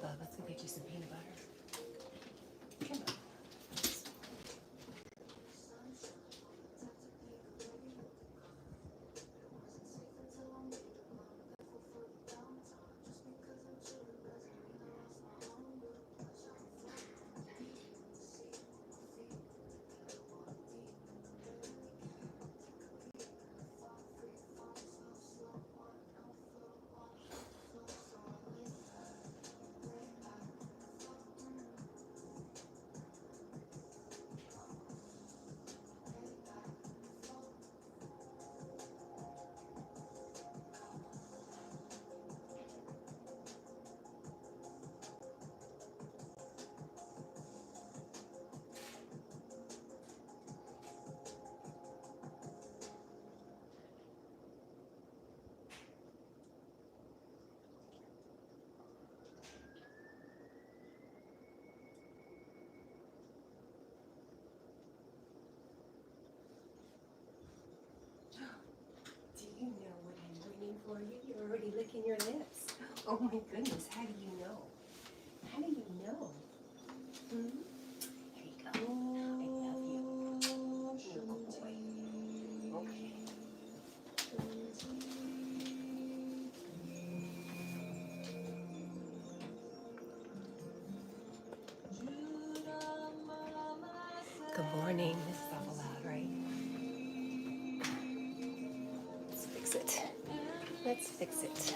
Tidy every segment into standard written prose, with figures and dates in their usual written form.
Bub. Let's go get you some peanut butter. Come on. Do you know what I'm bringing for you? You're already licking your lips. Oh my goodness, how do you know? How do you know? Hmm? Here you go. I love you. You're a good boy. Okay. Good morning. This is awful loud, right? Let's fix it. Let's fix it.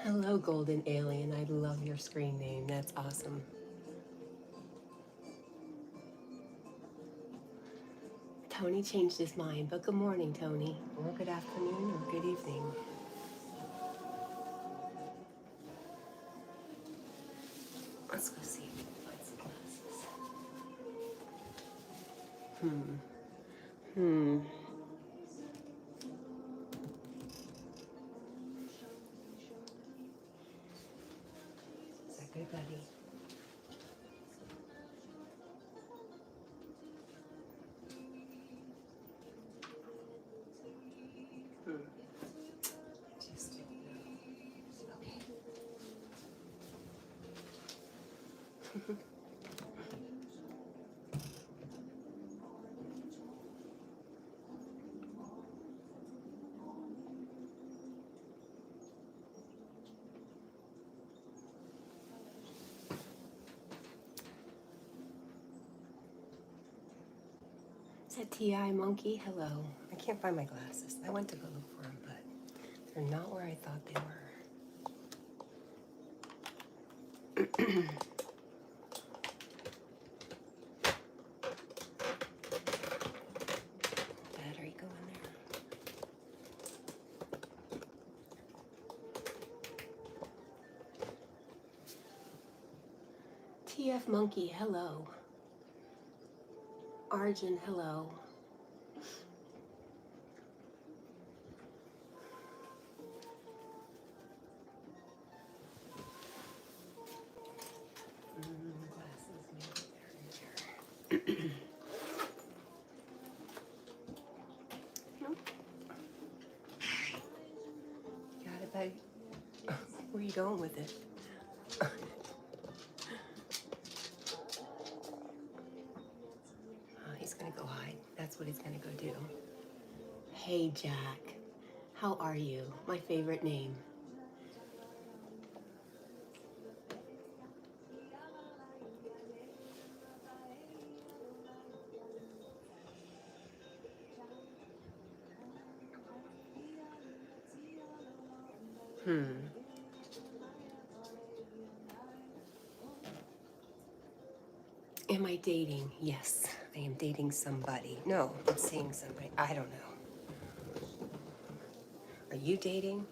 Hello, Golden Alien. I love your screen name. That's awesome. Tony changed his mind, but good morning, Tony. Or good afternoon or good evening. Let's go see if we can find some glasses. Is that good, buddy? Just okay. Is that T.I. Monkey? Hello. I can't find my glasses. I went to go look for them, but they're not where I thought they were. Battery go in there. TF Monkey, hello. Arjun, hello. Glasses, maybe they're in there. Nope. Got it, buddy. Where are you going with it? He's gonna go hide. That's what he's gonna go do. Hey, Jack. How are you? My favorite name. Am I dating? Yes, I am dating somebody. No, I'm seeing somebody. I don't know. Are you dating?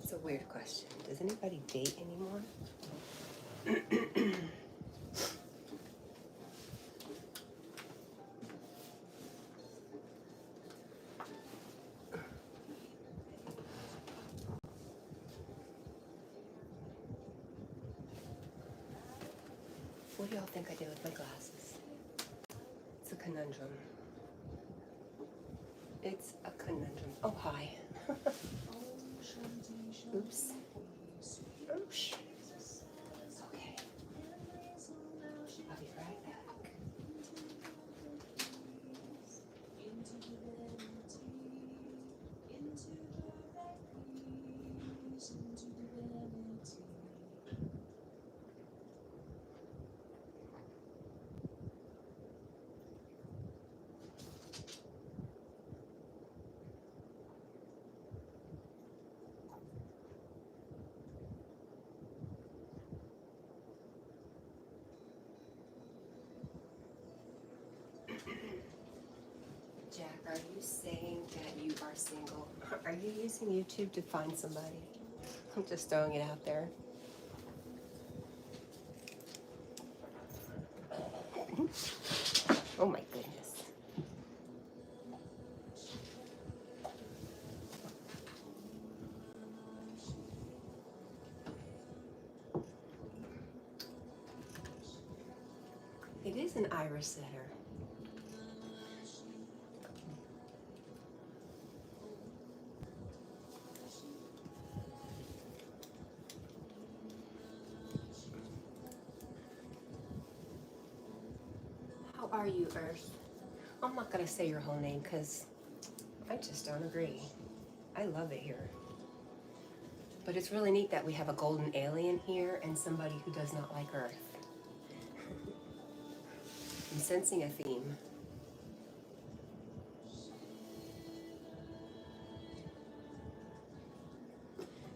It's a weird question. Does anybody date anymore? What do y'all think I did with my glasses? It's a conundrum. It's a conundrum. Oh, hi. Oops. Oops. Okay. I'll be right back. Jack, are you saying that you are single? Are you using YouTube to find somebody? I'm just throwing it out there. Oh my goodness. It is an iris setter. How are you, Earth? I'm not gonna say your whole name because I just don't agree. I love it here. But it's really neat that we have a golden alien here and somebody who does not like Earth. I'm sensing a theme.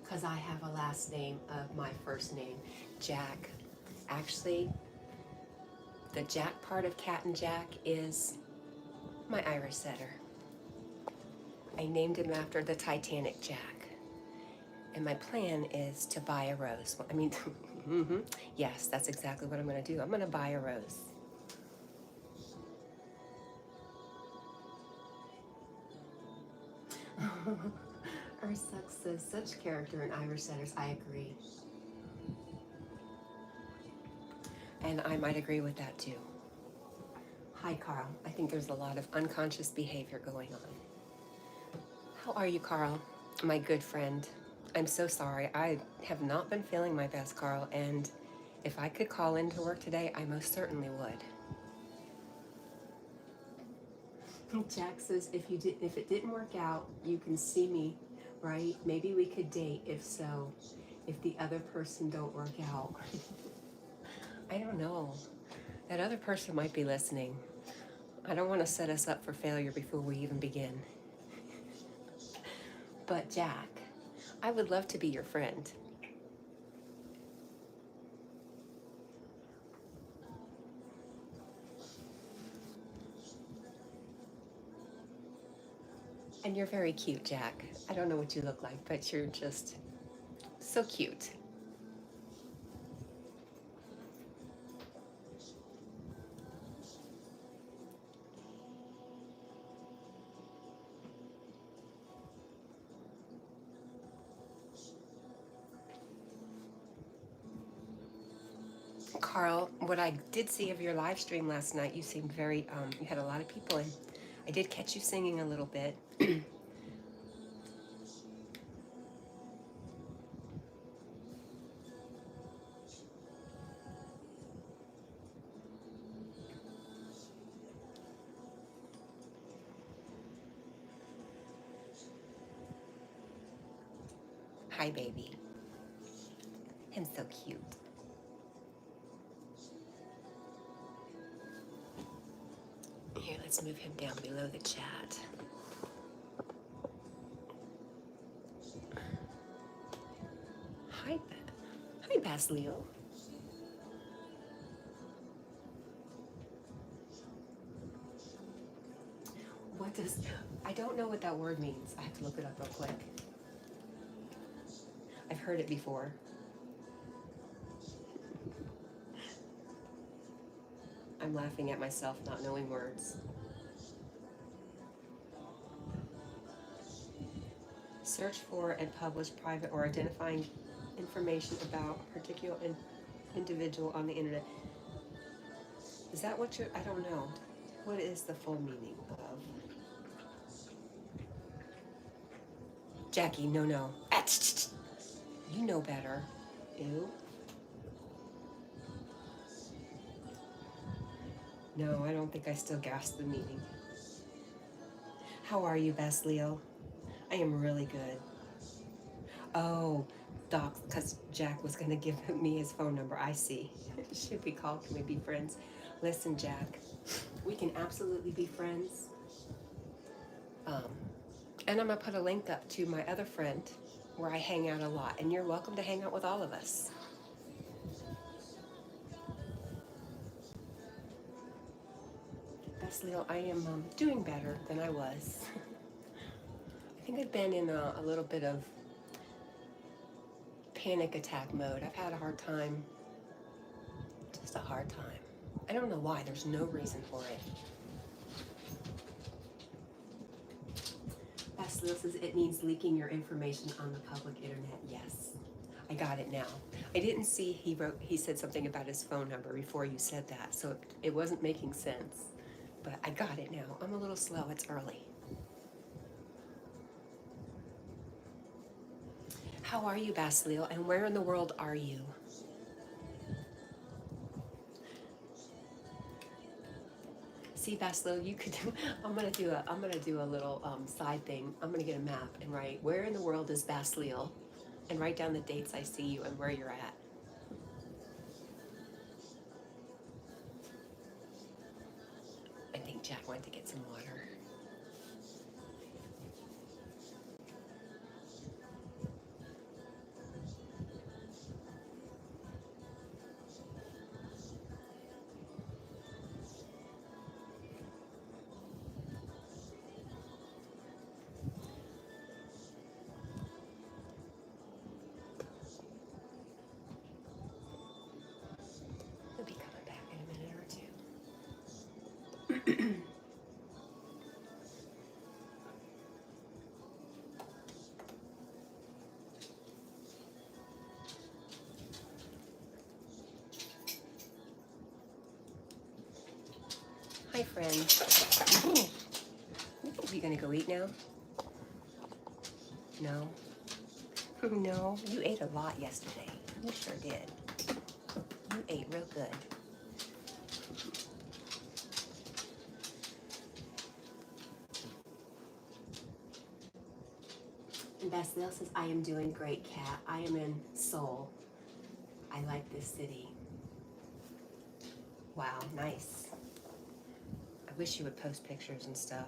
Because I have a last name of my first name, Jack. Actually, the Jack part of Cat&Jack is my iris setter. I named him after the Titanic Jack. And my plan is to buy a rose. I mean, yes, that's exactly what I'm going to do. I'm going to buy a rose. Ursuck says, such character in iris setters. I agree. And I might agree with that too. Hi, Carl. I think there's a lot of unconscious behavior going on. How are you, Carl? My good friend. I'm so sorry. I have not been feeling my best, Carl, and if I could call into work today, I most certainly would. Jack says, if it didn't work out, you can see me, right? Maybe we could date if so, if the other person don't work out. I don't know. That other person might be listening. I don't want to set us up for failure before we even begin. But Jack, I would love to be your friend. And you're very cute, Jack. I don't know what you look like, but you're just so cute. Well, what I did see of your live stream last night, you seemed very, you had a lot of people in. I did catch you singing a little bit. Hi, baby. Him so cute. Here, let's move him down below the chat. Hi, hi, Basleo. What does, I don't know what that word means. I have to look it up real quick. I've heard it before. I'm laughing at myself not knowing words. Search for and publish private or identifying information about a particular individual on the internet. Is that what you're, I don't know. What is the full meaning of? Jackie, no. You know better. Ew. No, I don't think I still gasped the meaning. How are you, Best Leo? I am really good. Oh, Doc, because Jack was going to give me his phone number. I see. Should we call? Can we be friends? Listen, Jack, we can absolutely be friends. And I'm going to put a link up to my other friend where I hang out a lot. And you're welcome to hang out with all of us. Best Leo, I am doing better than I was. I think I've been in a little bit of panic attack mode. I've had a hard time. Just a hard time. I don't know why. There's no reason for it. Best Leo says it means leaking your information on the public internet. Yes, I got it now. I didn't see he said something about his phone number before you said that, so it wasn't making sense. But I got it now. I'm a little slow. It's early. How are you, Basleo? And where in the world are you? See, Basleo, you could do. I'm gonna do a little side thing. I'm gonna get a map and write where in the world is Basleo, and write down the dates I see you and where you're at. I think Jack went to get some water. He'll be coming back in a minute or two. Hi, friend. You gonna go eat now? No. No, you ate a lot yesterday. You sure did. You ate real good. And Basleo says, I am doing great, Cat. I am in Seoul. I like this city. Wow, nice. I wish you would post pictures and stuff.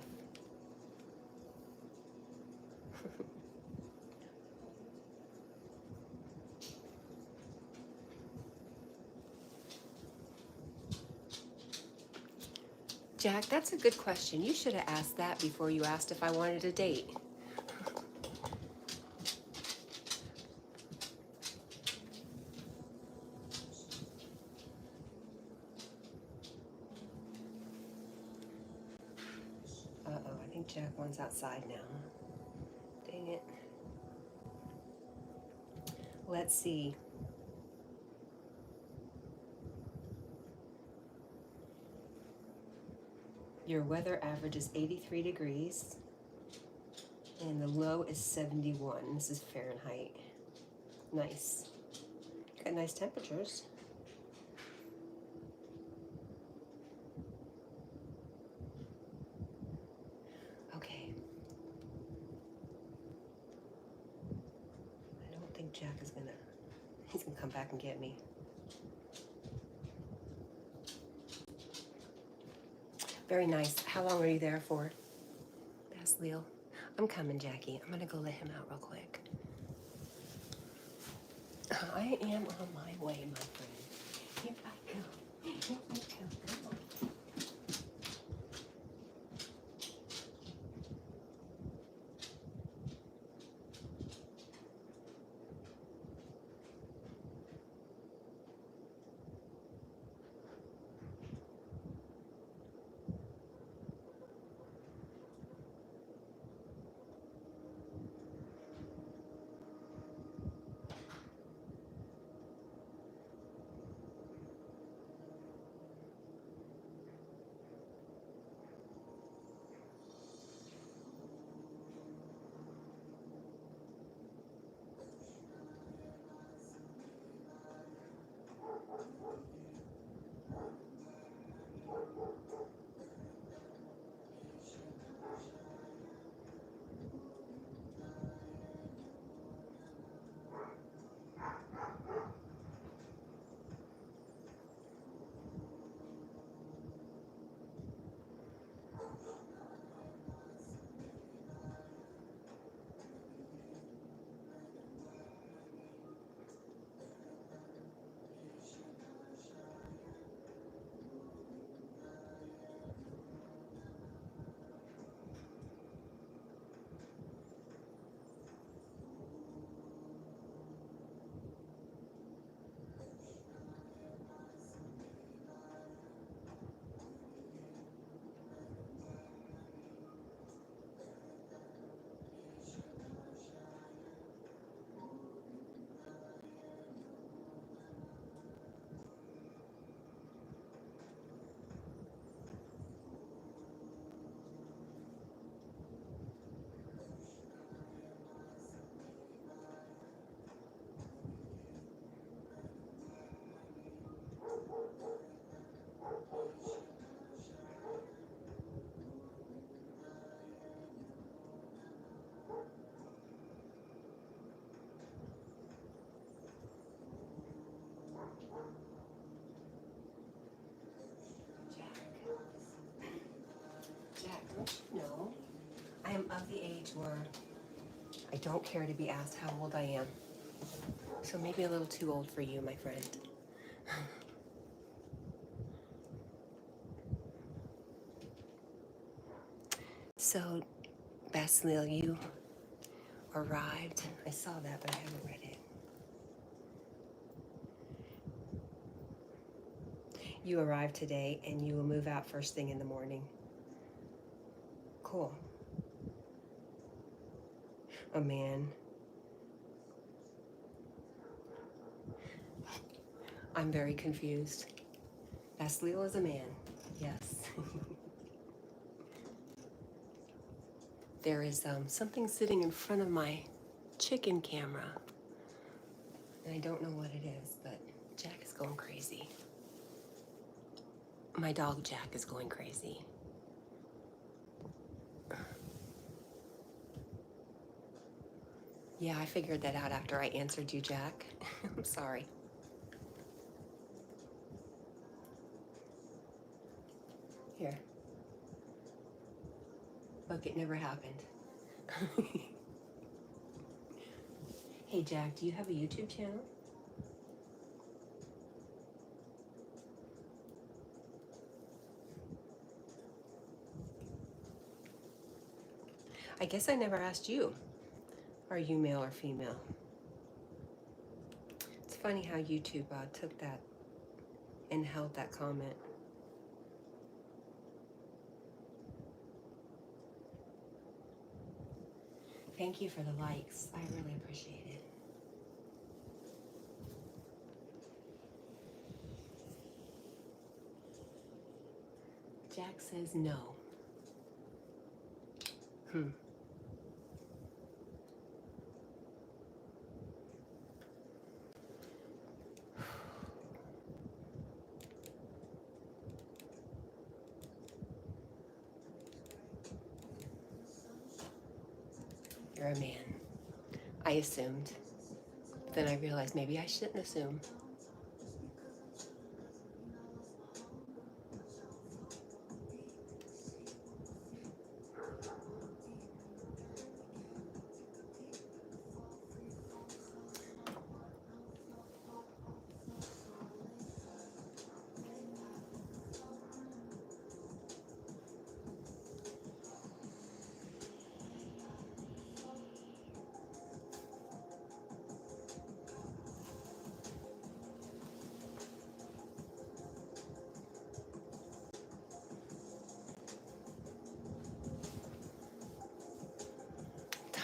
Jack, that's a good question. You should have asked that before you asked if I wanted a date. Uh-oh, I think Jack wants outside now. Dang it. Let's see. Your weather average is 83 degrees and the low is 71. This is Fahrenheit. Nice. Got nice temperatures. Okay. I don't think Jack is he's gonna come back and get me. Very nice. How long are you there for? Basleel. I'm coming, Jackie. I'm gonna go let him out real quick. I am on my way, my friend. Here I come. Here I come. Come on. Jack, don't you know? I am of the age where I don't care to be asked how old I am. So maybe a little too old for you, my friend. So, Basleel, you arrived. I saw that, but I haven't read it. You arrived today, and you will move out first thing in the morning. Cool. Oh, man. I'm very confused. Basleel is a man. Yes. There is something sitting in front of my chicken camera. And I don't know what it is, but Jack is going crazy. My dog Jack is going crazy. Yeah, I figured that out after I answered you, Jack. I'm sorry. Here. Look, it never happened. Hey, Jack, do you have a YouTube channel? I guess I never asked you. Are you male or female? It's funny how YouTube took that and held that comment. Thank you for the likes. I really appreciate it. Jack says no. You're a man. I assumed. Then I realized maybe I shouldn't assume.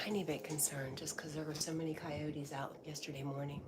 Tiny bit concerned just because there were so many coyotes out yesterday morning.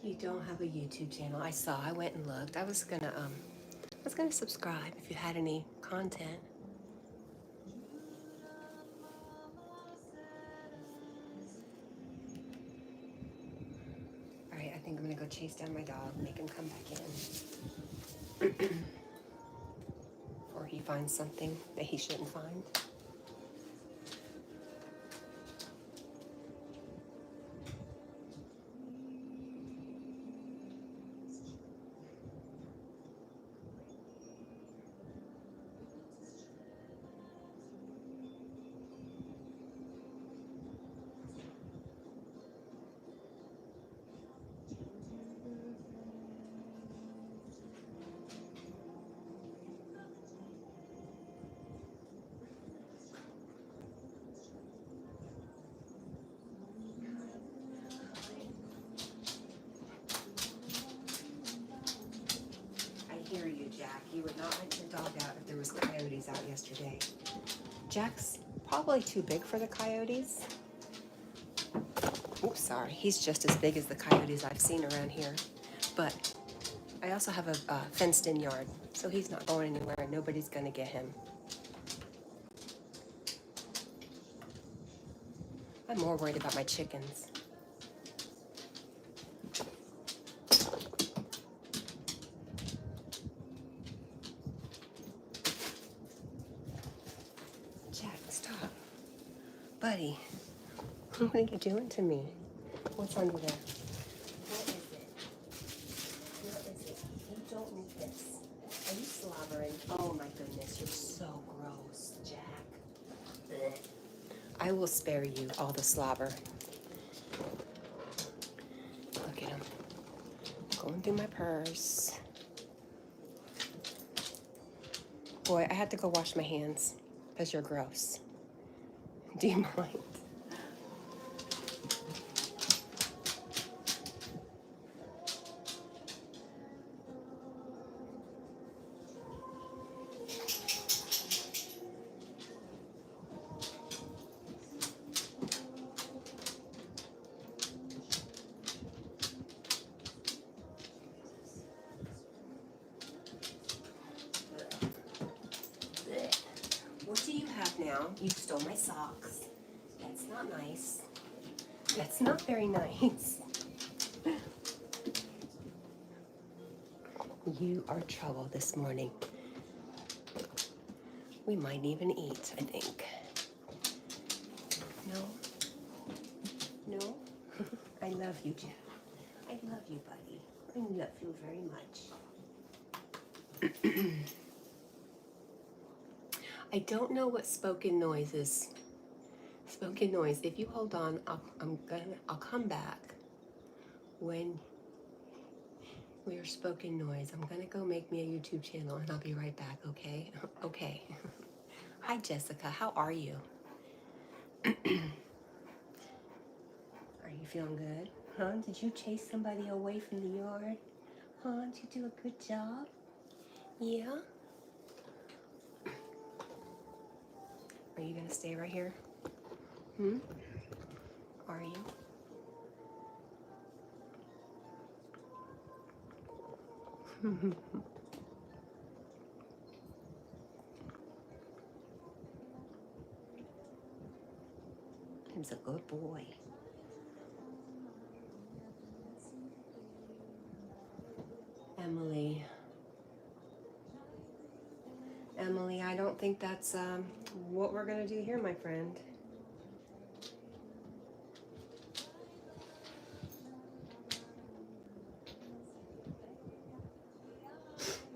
You don't have a YouTube channel. I saw. I went and looked. I was gonna subscribe if you had any content. All right, I think I'm gonna go chase down my dog, make him come back in, or he finds something that he shouldn't find. Hear you, Jack. You would not let your dog out if there was coyotes out yesterday. Jack's probably too big for the coyotes. Oops, sorry. He's just as big as the coyotes I've seen around here. But I also have a fenced-in yard, so he's not going anywhere and nobody's going to get him. I'm more worried about my chickens. Buddy, what are you doing to me? What's under there? What is it? What is it? You don't need this. Are you slobbering? Oh my goodness, you're so gross, Jack. Blech. I will spare you all the slobber. Look at him. Going through my purse. Boy, I had to go wash my hands because you're gross. Do you mind? What do you have now? You stole my socks. That's not nice. That's not very nice. You are trouble this morning. We might even eat, I think. No? No? I love you, Jeff. I love you, buddy. I love you very much. I don't know what spoken noise is. Spoken noise. If you hold on, I'll come back when we're spoken noise. I'm gonna go make me a YouTube channel and I'll be right back, okay? Okay. Hi Jessica, how are you? feeling good? Huh? Did you chase somebody away from the yard? Huh? Did you do a good job? Yeah? Are you gonna stay right here? Hmm? Are you? He's a good boy. Emily, I don't think that's what we're gonna do here, my friend.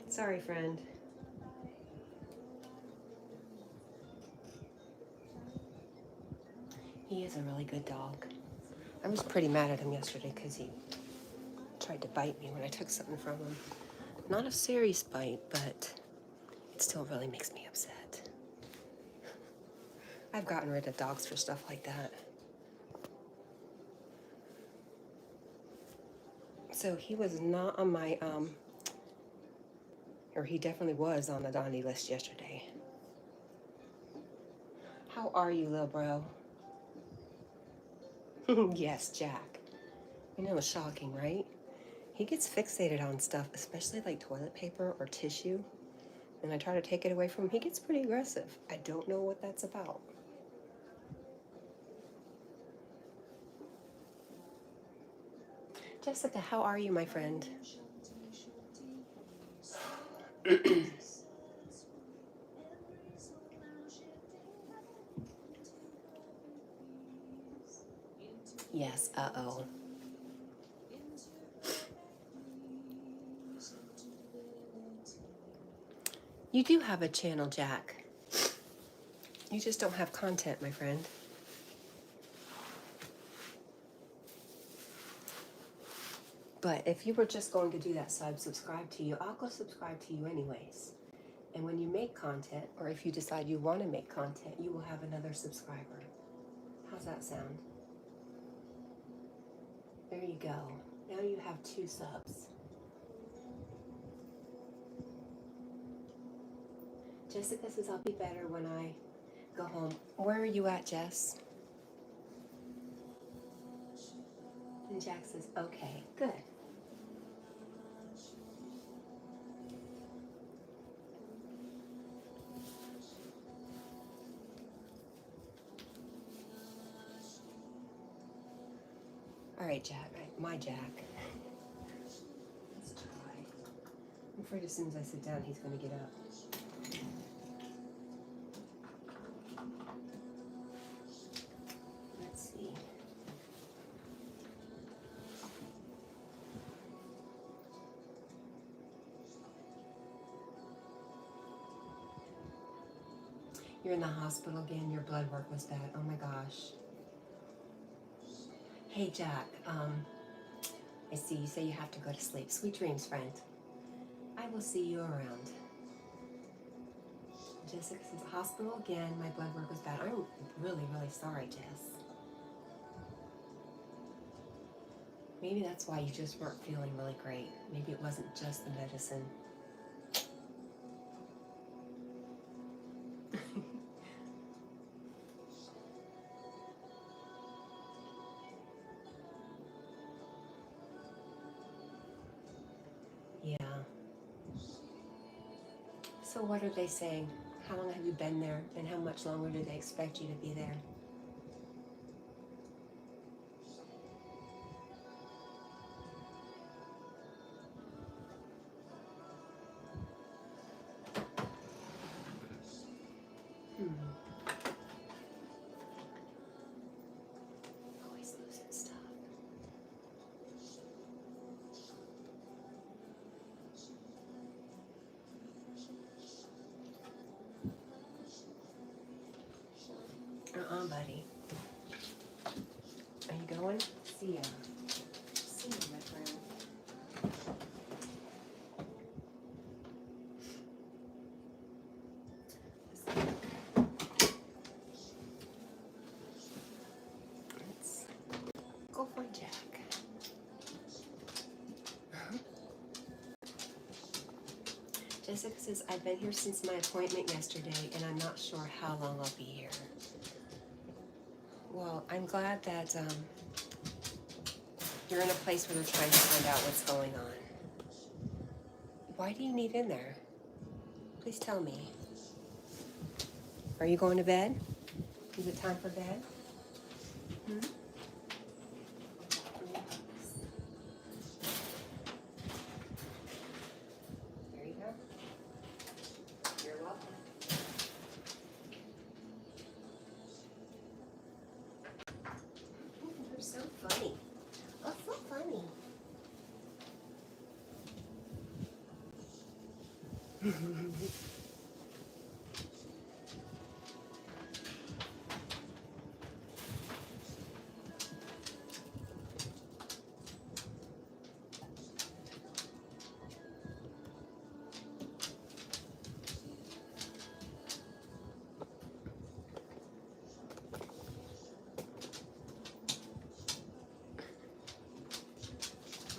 Sorry, friend. He is a really good dog. I was pretty mad at him yesterday because he tried to bite me when I took something from him. Not a serious bite, but it still really makes me upset. I've gotten rid of dogs for stuff like that. So he was not on my, or he definitely was on the naughty list yesterday. How are you, little bro? Yes, Jack. You know, it's shocking, right? He gets fixated on stuff, especially like toilet paper or tissue. And I try to take it away from him. He gets pretty aggressive. I don't know what that's about. Jessica, how are you, my friend? Yes, uh-oh. You do have a channel, Jack. You just don't have content, my friend. But if you were just going to do that, so I'd subscribe to you, I'll go subscribe to you anyways. And when you make content, or if you decide you want to make content, you will have another subscriber. How's that sound? There you go. Now you have 2 subs. Jessica says I'll be better when I go home. Where are you at, Jess? And Jack says, okay, good. All right, Jack, my Jack. Let's try. I'm afraid as soon as I sit down, he's going to get up. Let's see. You're in the hospital again. Your blood work was bad. Oh my gosh. Hey, Jack. I see you say you have to go to sleep. Sweet dreams, friend. I will see you around. Jessica says, hospital again. My blood work was bad. I'm really, really sorry, Jess. Maybe that's why you just weren't feeling really great. Maybe it wasn't just the medicine. Yeah. So what are they saying? How long have you been there, and how much longer do they expect you to be there? Always losing stuff. Buddy. Are you going? See ya. See ya, my friend. Let's go Hi, Jack. Jessica says, I've been here since my appointment yesterday, and I'm not sure how long I'll be here. Well, I'm glad that you're in a place where they're trying to find out what's going on. Why do you need in there? Please tell me. Are you going to bed? Is it time for bed? Hmm? There you go. You're welcome. You're so funny. Oh, so funny.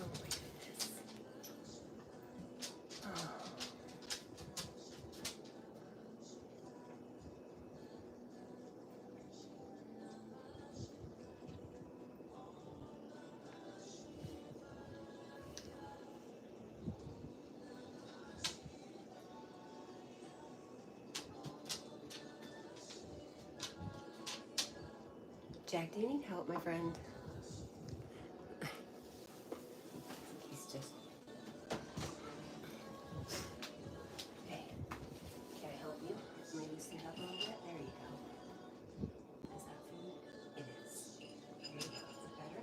Oh my goodness. Oh. Jack, do you need help, my friend? He's just... Hey, can I help you? Maybe stand up a little bit? There you go. Is that food? It is. There you go. Is it better?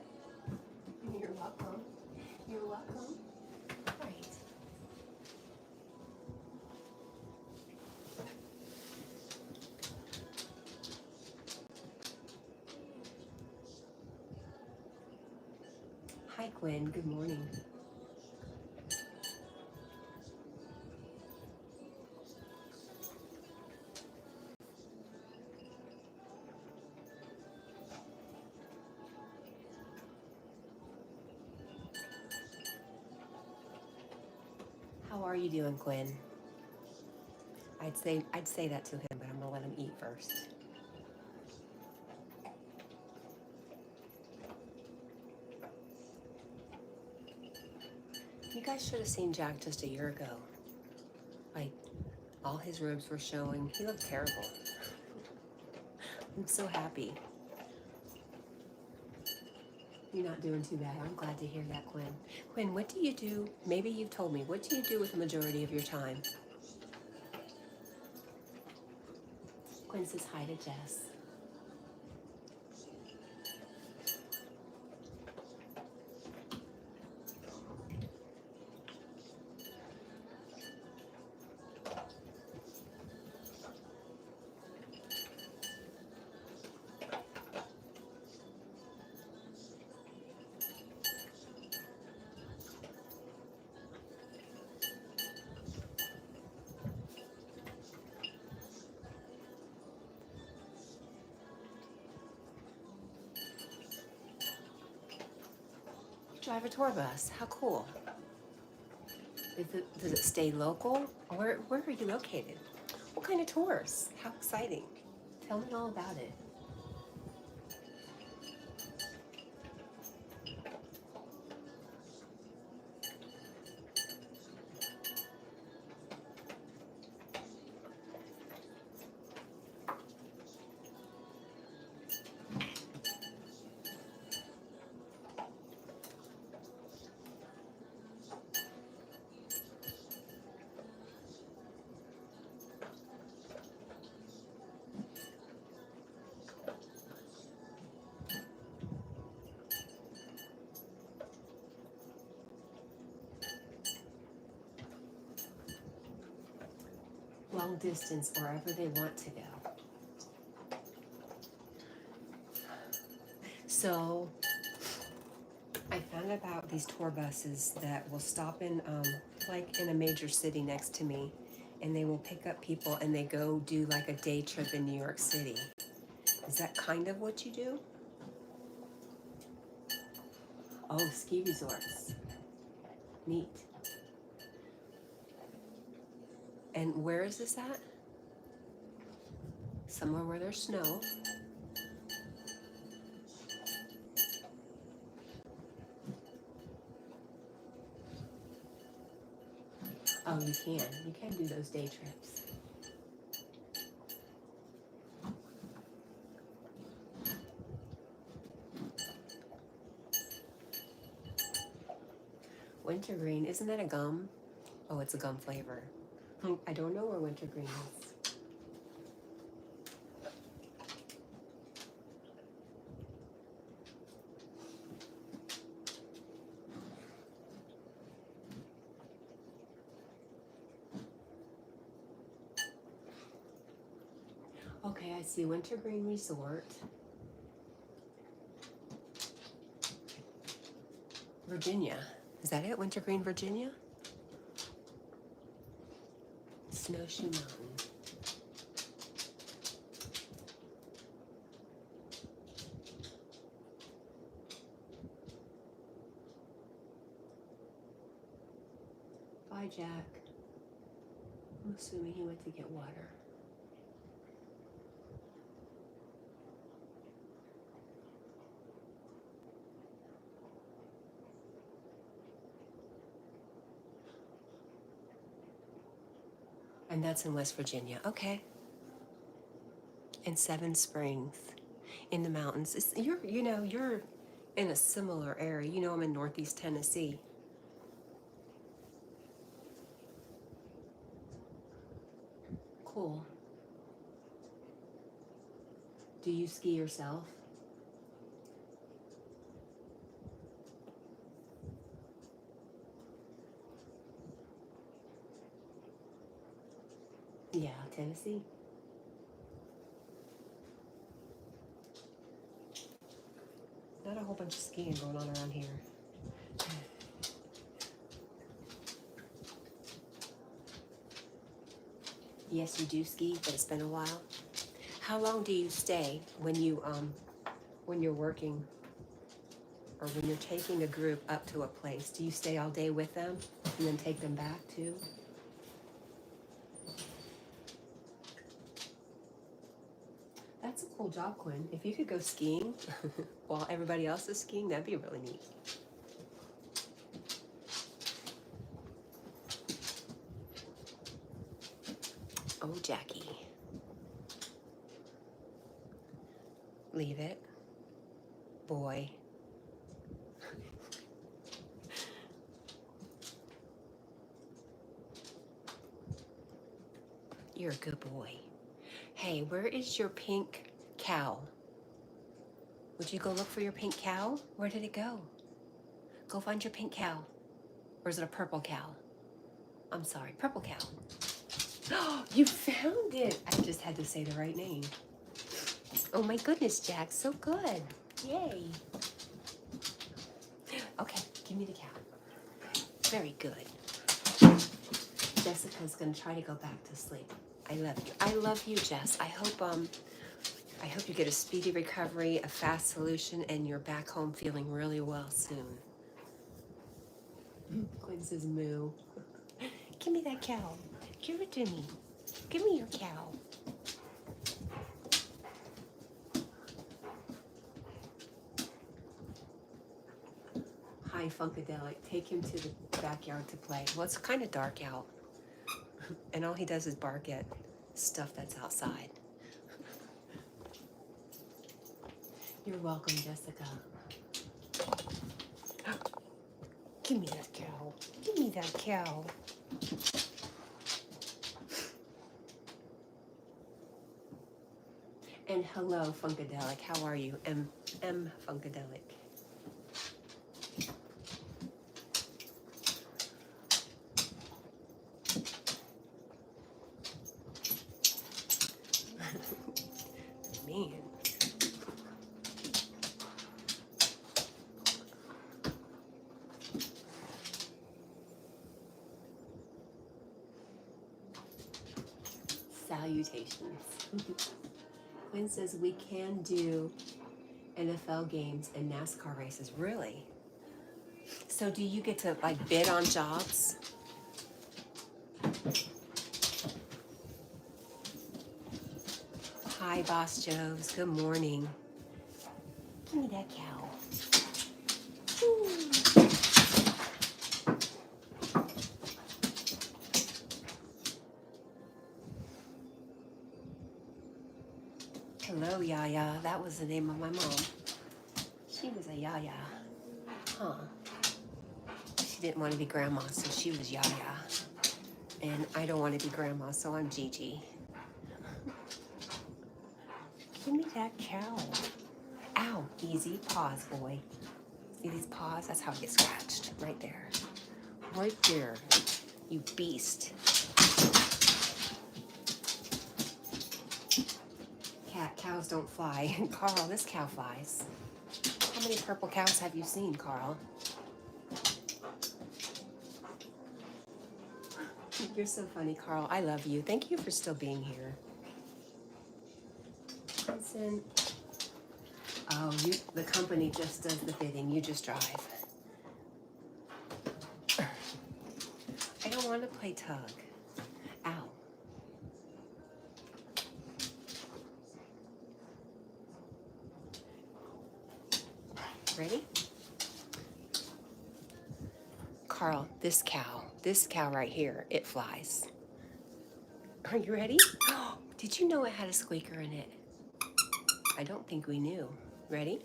You're welcome. You're welcome. All right. Hi, Quinn. Good morning. How are you doing, Quinn? I'd say that to him, but I'm gonna let him eat first. You guys should have seen Jack just a year ago. Like, all his ribs were showing. He looked terrible. I'm so happy. You're not doing too bad. I'm glad to hear that, Quinn. Quinn, what do you do? Maybe you've told me. What do you do with the majority of your time? Quinn says hi to Jess. Drive a tour bus. How cool. Does it stay local? Where are you located? What kind of tours? How exciting. Tell me all about it. Long distance, wherever they want to go. So I found out about these tour buses that will stop in, like in a major city next to me, and they will pick up people and they go do like a day trip in New York City. Is that kind of what you do? Oh, ski resorts. Neat. And where is this at? Somewhere where there's snow. Oh, you can. You can do those day trips. Wintergreen, isn't that a gum? Oh, it's a gum flavor. I don't know where wintergreen is. Okay, I see Wintergreen Resort. Virginia. Is that it? Wintergreen, Virginia? Snowshoe Mountain. Bye, Jack. I'm assuming he went to get water. And that's in West Virginia. Okay. And Seven Springs in the mountains. You're in a similar area. You know, I'm in Northeast Tennessee. Cool. Do you ski yourself? Yeah, Tennessee. Not a whole bunch of skiing going on around here. Yes, you do ski, but it's been a while. How long do you stay when you're working or when you're taking a group up to a place? Do you stay all day with them and then take them back too? That's a cool job, Quinn. If you could go skiing while everybody else is skiing, that'd be really neat. Oh, Jackie. Leave it. Boy. You're a good boy. Hey, where is your pink cow? Would you go look for your pink cow? Where did it go? Go find your pink cow. Or is it a purple cow? I'm sorry, purple cow. Oh, you found it. I just had to say the right name. Oh my goodness, Jack, so good. Yay. Okay, give me the cow. Very good. Jessica's gonna try to go back to sleep. I love you. I love you, Jess. I hope you get a speedy recovery, a fast solution, and you're back home feeling really well soon. Quinn says moo. Give me that cow. Give it to me. Give me your cow. Hi, Funkadelic. Take him to the backyard to play. Well, it's kind of dark out. And all he does is bark at stuff that's outside. You're welcome, Jessica. Give me that cow. Give me that cow. And hello, Funkadelic. How are you? M Funkadelic. Man. Salutations. Quinn says we can do NFL games and NASCAR races. Really? So do you get to like bid on jobs? Hi, Boss Joes. Good morning. Give me that cow. Ooh. Hello, Yaya. That was the name of my mom. She was a Yaya. Huh. She didn't want to be grandma, so she was Yaya. And I don't want to be grandma, so I'm Gigi. Give me that cow. Ow. Easy. Pause, boy. See these paws? That's how it gets scratched. Right there. Right there. You beast. Cows don't fly. Carl, this cow flies. How many purple cows have you seen, Carl? You're so funny, Carl. I love you. Thank you for still being here. Listen. Oh, the company just does the bidding. You just drive. I don't want to play tug. Ow. Ready? Carl, this cow right here, it flies. Are you ready? Did you know it had a squeaker in it? I don't think we knew. Ready?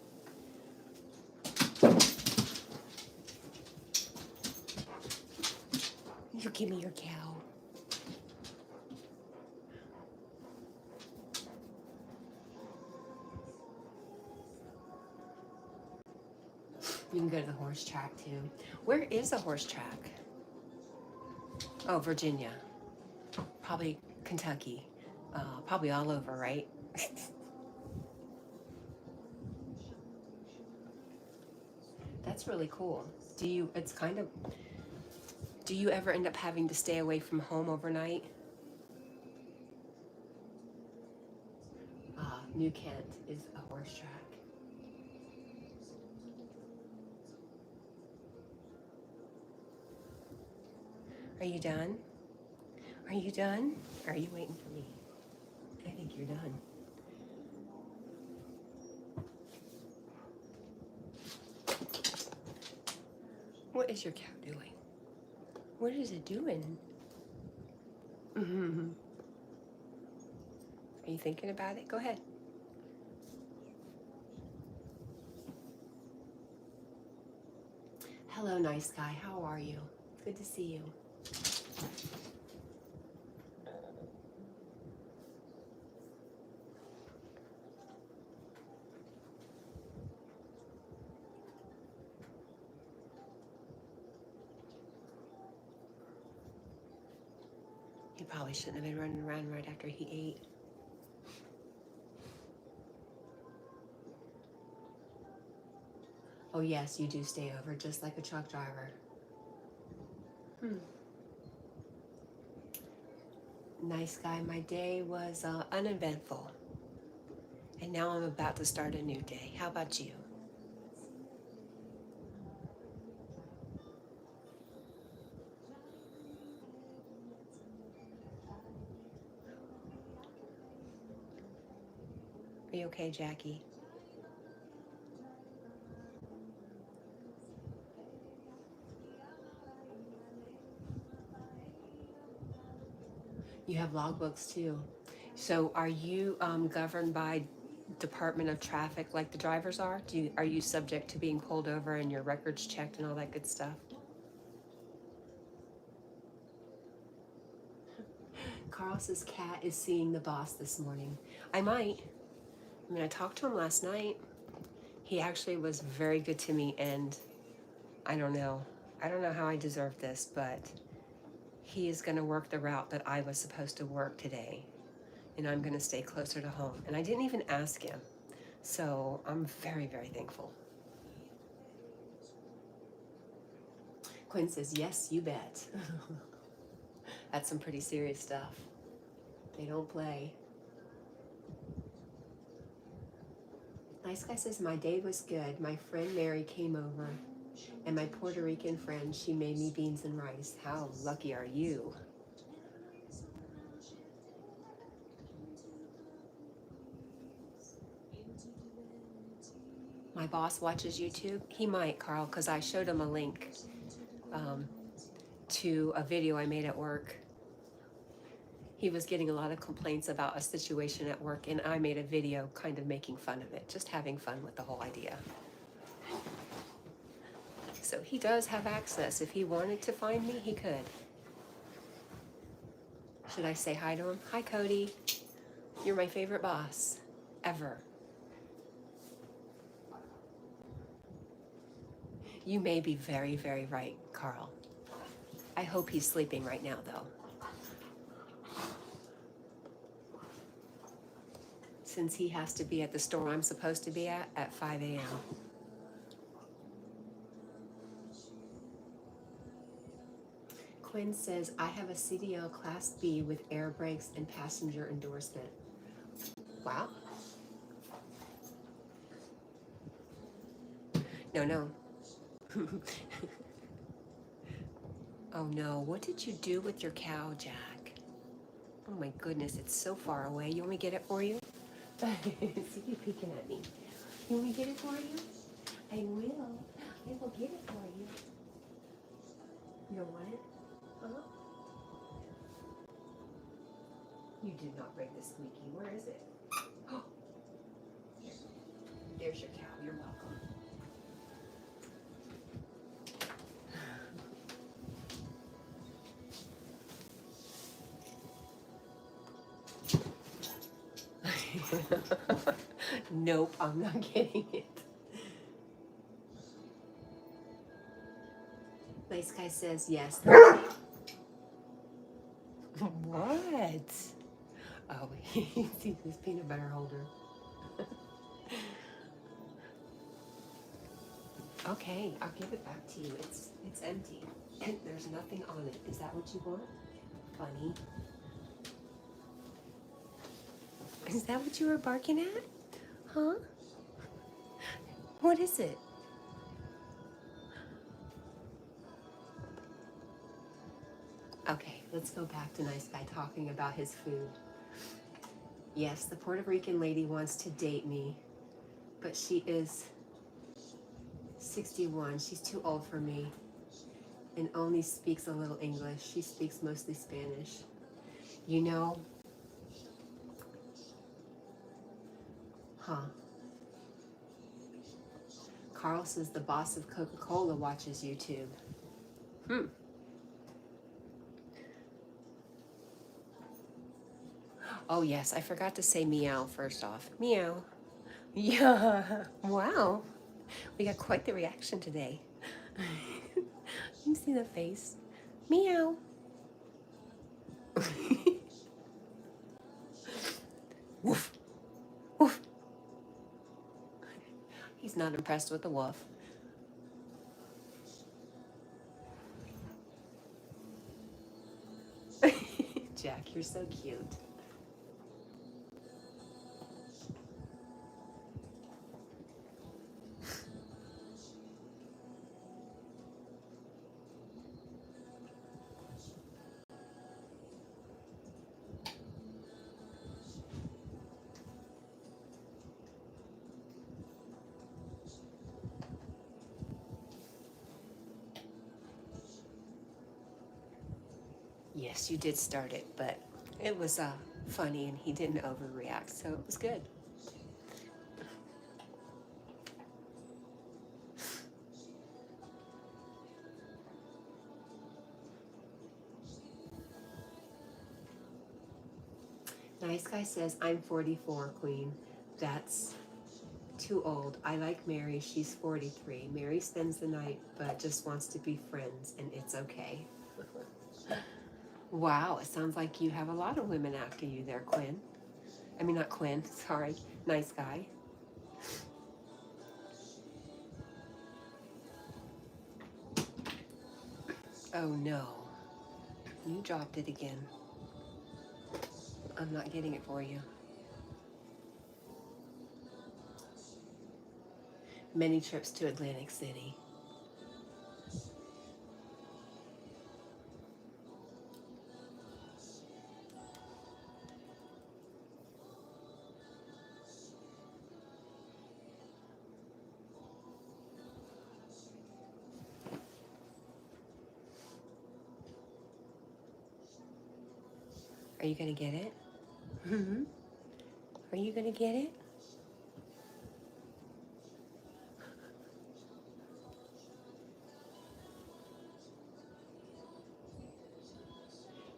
You give me your cow. You can go to the horse track too. Where is the horse track? Oh, Virginia. Probably Kentucky. Probably all over, right? That's really cool. Do you ever end up having to stay away from home overnight? New Kent is a horse track. Are you done? Are you done? Or are you waiting for me? I think you're done. What is your cow doing? What is it doing? Mm-hmm. Are you thinking about it? Go ahead. Hello, nice guy. How are you? Good to see you. He probably shouldn't have been running around right after he ate. Oh yes, you do stay over just like a truck driver. Nice guy. My day was uneventful. And now I'm about to start a new day. How about you? Are you okay, Jackie? You have logbooks too. So are you governed by Department of Traffic like the drivers are? Are you subject to being pulled over and your records checked and all that good stuff? Carlos's cat is seeing the boss this morning. I might. I mean, I talked to him last night. He actually was very good to me, and I don't know. I don't know how I deserve this, but he is going to work the route that I was supposed to work today, and I'm going to stay closer to home. And I didn't even ask him, so I'm very, very thankful. Quinn says, yes, you bet. That's some pretty serious stuff. They don't play. Nice guy says, my day was good. My friend Mary came over. And my Puerto Rican friend, she made me beans and rice. How lucky are you? My boss watches YouTube. He might, Carl, because I showed him a link to a video I made at work. He was getting a lot of complaints about a situation at work, and I made a video kind of making fun of it, just having fun with the whole idea. So he does have access. If he wanted to find me, he could. Should I say hi to him? Hi, Cody. You're my favorite boss ever. You may be very, very right, Carl. I hope he's sleeping right now, though. Since he has to be at the store I'm supposed to be at 5 a.m. Quinn says, I have a CDL Class B with air brakes and passenger endorsement. Wow. No. Oh no, what did you do with your cow, Jack? Oh my goodness, it's so far away. You want me to get it for you? See you peeking at me. You want me to get it for you? I will. I will get it for you. You don't want it? Huh? You did not bring the squeaky. Where is it? Oh, there's your cow. You're welcome. Nope, I'm not getting it. Nice guy says yes. What? Oh, he sees this peanut butter holder. Okay, I'll give it back to you. It's empty. And there's nothing on it. Is that what you want? Funny. Is that what you were barking at? Huh? What is it? Okay, let's go back to Nice Guy talking about his food. Yes, the Puerto Rican lady wants to date me, but she is 61. She's too old for me and only speaks a little English. She speaks mostly Spanish. You know, Carl says the boss of Coca-Cola watches YouTube. Oh yes, I forgot to say meow first off. Meow. Yeah. Wow. We got quite the reaction today. You see the face? Meow. Woof. Woof. He's not impressed with the woof. Jack, you're so cute. Yes, you did start it, but it was funny and he didn't overreact, so it was good. Nice Guy says, I'm 44, Queen. That's too old. I like Mary. She's 43. Mary spends the night, but just wants to be friends, and it's okay. Wow, it sounds like you have a lot of women after you there, Quinn. I mean, not Quinn, sorry. Nice Guy. Oh no. You dropped it again. I'm not getting it for you. Many trips to Atlantic City. Are you gonna get it? Mm-hmm. Are you gonna get it?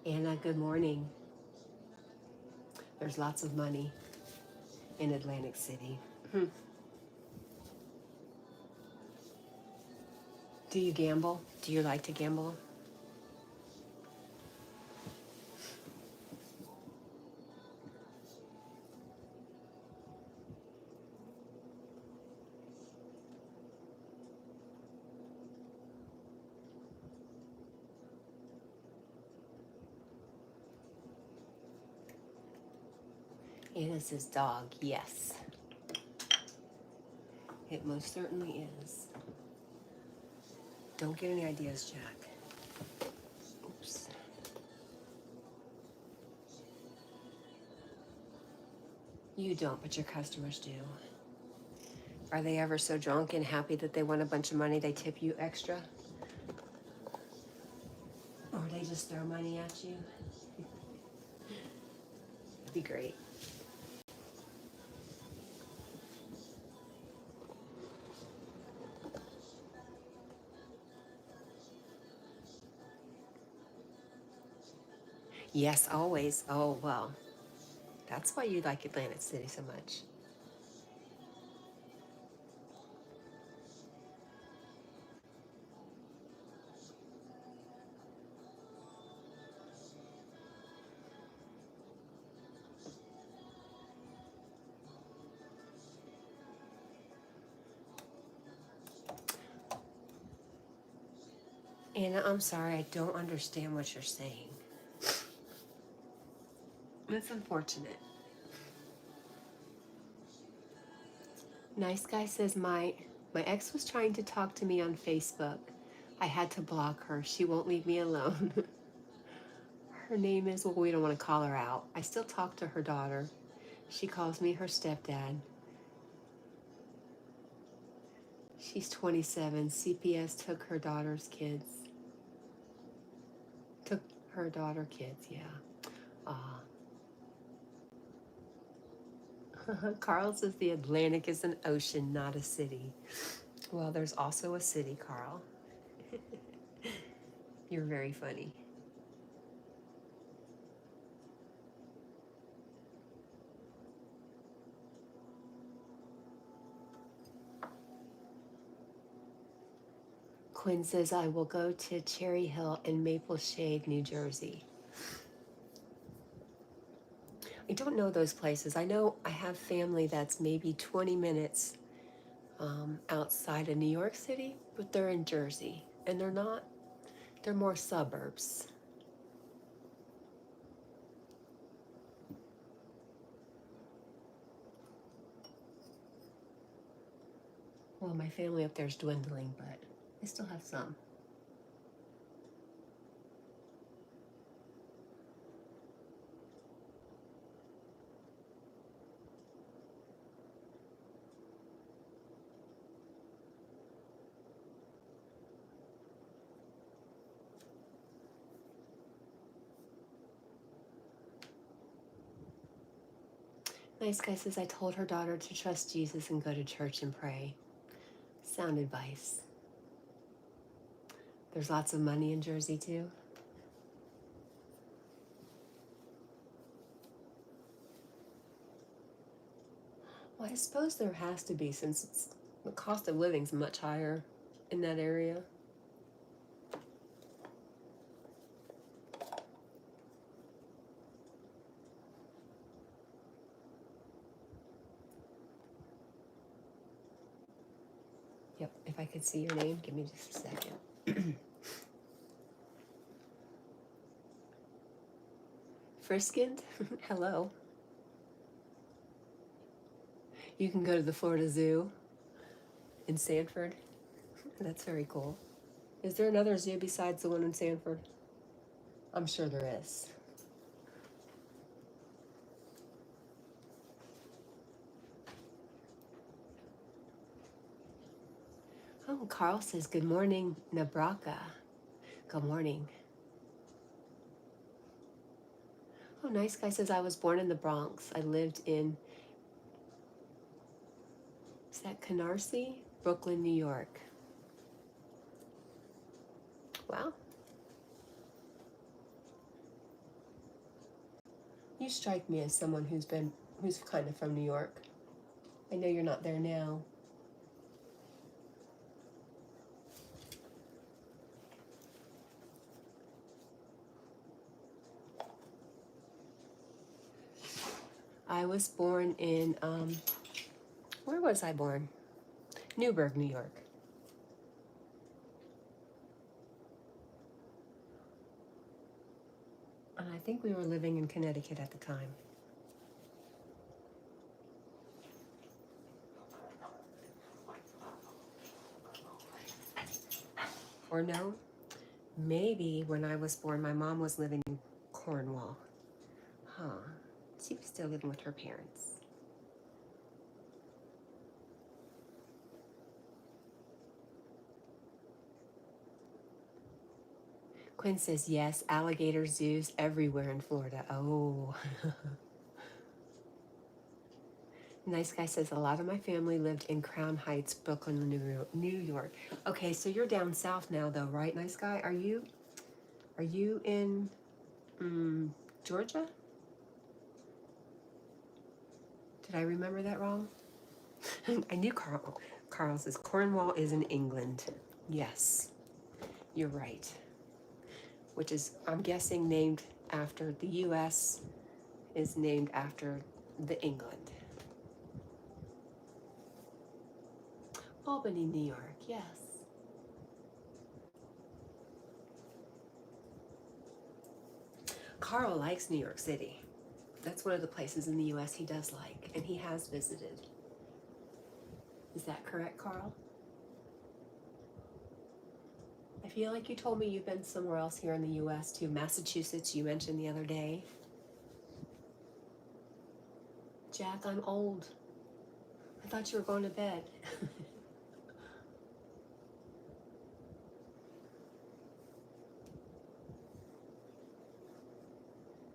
Anna, good morning. There's lots of money in Atlantic City. Hmm. Do you gamble? Do you like to gamble? Anna says dog. Yes, it most certainly is. Don't get any ideas, Jack. Oops. You don't, but your customers do. Are they ever so drunk and happy that they won a bunch of money they tip you extra? Or they just throw money at you? That'd be great. Yes, always. Oh, well, that's why you like Atlantic City so much. Anna, I'm sorry, I don't understand what you're saying. That's unfortunate. Nice guy says my ex was trying to talk to me on Facebook. I had to block her. She won't leave me alone. Her name is, well, we don't want to call her out. I still talk to her daughter. She calls me her stepdad. She's 27. CPS took her daughter's kids. Took her daughter kids, yeah. Carl says the Atlantic is an ocean, not a city. Well, there's also a city, Carl. You're very funny. Quinn says, I will go to Cherry Hill in Maple Shade, New Jersey. I don't know those places. I know I have family that's maybe 20 minutes outside of New York City, but they're in Jersey. And they're more suburbs. Well, my family up there is dwindling, but I still have some. Nice guy says, I told her daughter to trust Jesus and go to church and pray. Sound advice. There's lots of money in Jersey too. Well, I suppose there has to be, since the cost of living is much higher in that area. Yep, if I could see your name, give me just a second. Friskind? Hello. You can go to the Florida Zoo in Sanford. That's very cool. Is there another zoo besides the one in Sanford? I'm sure there is. Oh, Carl says, good morning, Nebraska. Good morning. Oh, Nice guy says I was born in the Bronx. I lived in, is that Canarsie? Brooklyn, New York. Wow. You strike me as someone who's kind of from New York. I know you're not there now. I was born in, where was I born? Newburgh, New York. And I think we were living in Connecticut at the time. Or no, maybe when I was born, my mom was living in Cornwall. Huh. She was still living with her parents. Quinn says, yes, alligator zoos everywhere in Florida. Oh. Nice guy says, a lot of my family lived in Crown Heights, Brooklyn, New York. Okay, so you're down south now though, right, nice guy? Are you in Georgia? Did I remember that wrong? I knew Carl says Cornwall is in England. Yes, you're right. Which is, I'm guessing, named after the U.S. is named after the England. Albany, New York, yes. Carl likes New York City. That's one of the places in the U.S. he does like, and he has visited. Is that correct, Carl? I feel like you told me you've been somewhere else here in the U.S. too. Massachusetts, you mentioned the other day. Jack, I'm old. I thought you were going to bed.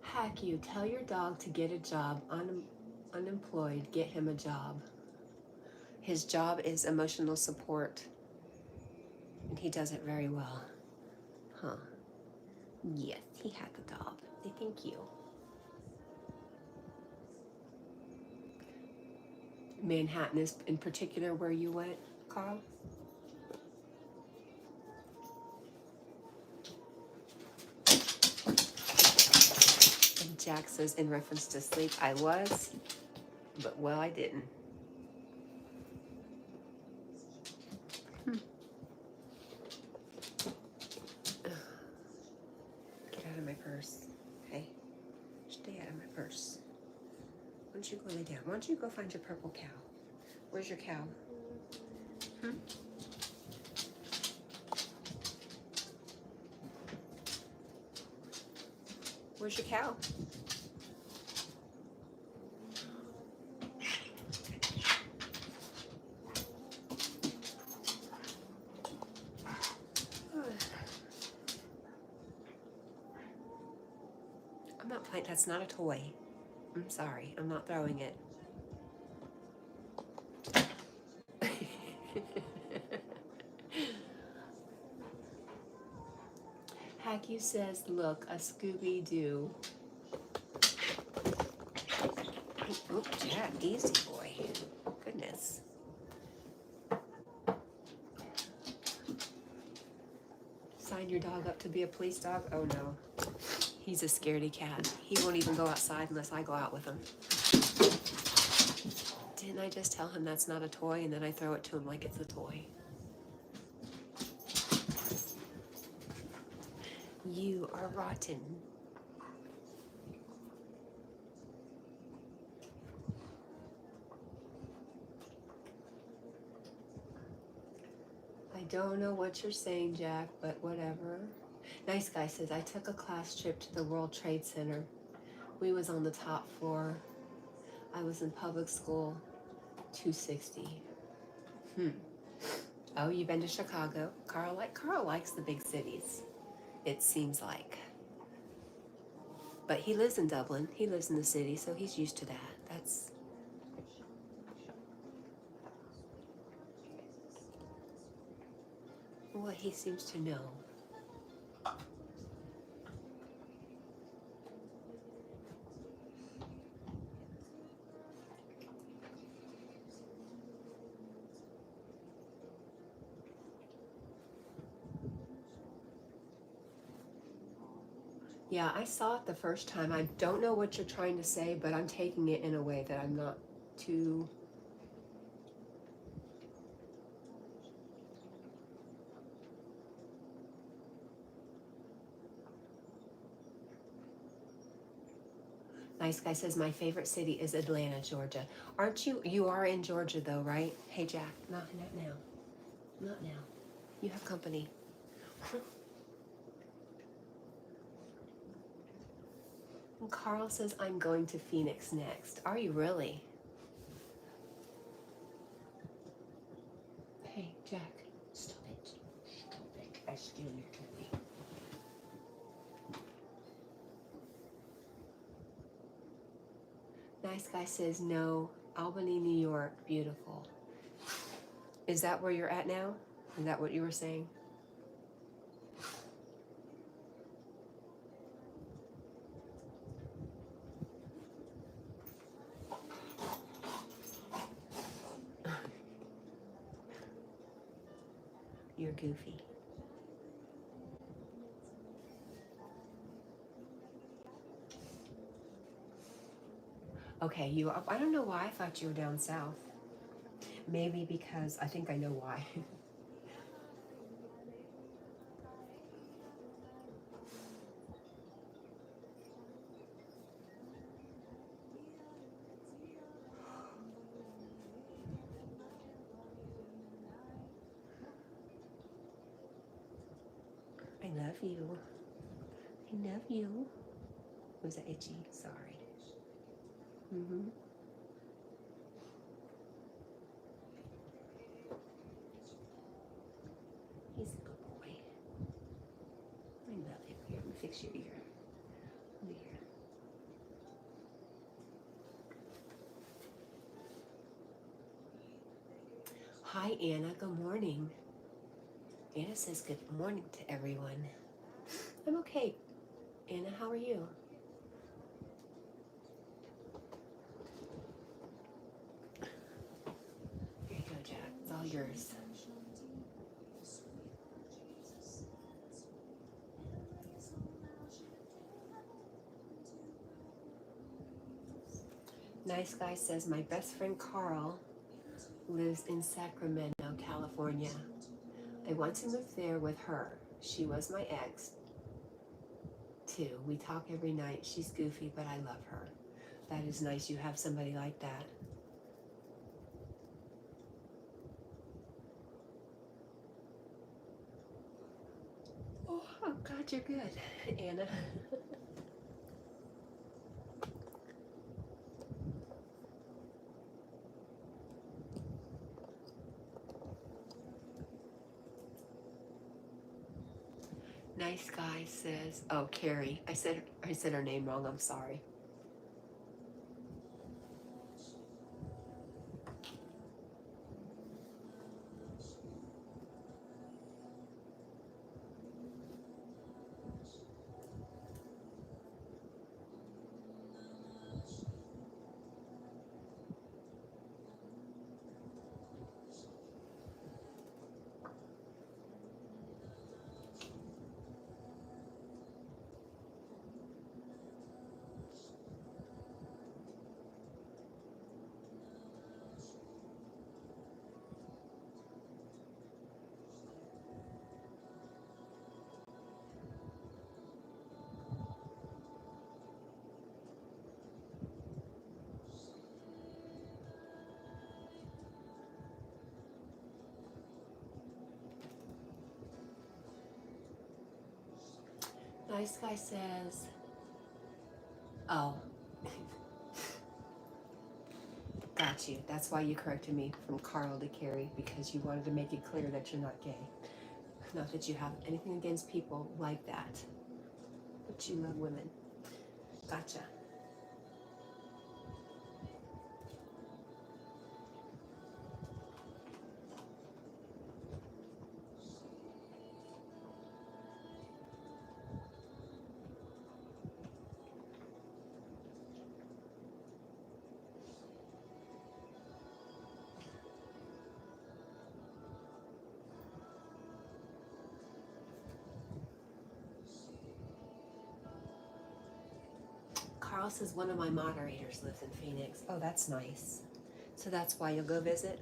Hack you, tell your dog to get a job. Unemployed, get him a job. His job is emotional support, and he does it very well. Huh. Yes, he had the dog. Say thank you. Manhattan is in particular where you went, Carl? And Jack says, in reference to sleep, I was, but well, I didn't. Get out of my purse. Hey, stay out of my purse. Why don't you go lay down? Why don't you go find your purple cow? Where's your cow? Where's your cow? I'm not playing. That's not a toy. I'm sorry. I'm not throwing it. Hacky says, look, a Scooby-Doo. Oh, Jack, easy boy. Goodness. Sign your dog up to be a police dog? Oh no. He's a scaredy cat. He won't even go outside unless I go out with him. Didn't I just tell him that's not a toy and then I throw it to him like it's a toy? You are rotten. I don't know what you're saying, Jack, but whatever. Nice guy says, I took a class trip to the World Trade Center. We was on the top floor. I was in public school, 260. Oh, you've been to Chicago? Carl likes the big cities, it seems like. But he lives in Dublin. He lives in the city, so he's used to that. That's what he seems to know. Yeah, I saw it the first time. I don't know what you're trying to say, but I'm taking it in a way that I'm not too... Nice guy says, my favorite city is Atlanta, Georgia. Aren't you? You are in Georgia though, right? Hey, Jack, not now. Not now. You have company. And Carl says, I'm going to Phoenix next. Are you really? Hey, Jack, stop it. Stop it. I steal your candy. Nice guy says, no, Albany, New York, beautiful. Is that where you're at now? Is that what you were saying? You're goofy. Okay, I don't know why I thought you were down south. Maybe because I think I know why. I love you. I love you. Was that itchy? Sorry. He's a good boy. I love him. Here, let me fix your ear. Over here. Hi, Anna. Good morning. Anna says good morning to everyone. I'm okay. Anna, how are you? Here you go, Jack. It's all yours. Nice guy says, my best friend Carl lives in Sacramento, California. I want to move there with her. She was my ex, too. We talk every night. She's goofy, but I love her. That is nice. You have somebody like that. Oh, I'm glad you're good, Anna. Nice guy says, oh, Carrie. I said her name wrong. I'm sorry. Nice guy says, oh, got you. That's why you corrected me from Carl to Carrie, because you wanted to make it clear that you're not gay. Not that you have anything against people like that, but you love women. Gotcha. Carl says one of my moderators lives in Phoenix. Oh, that's nice. So that's why you'll go visit?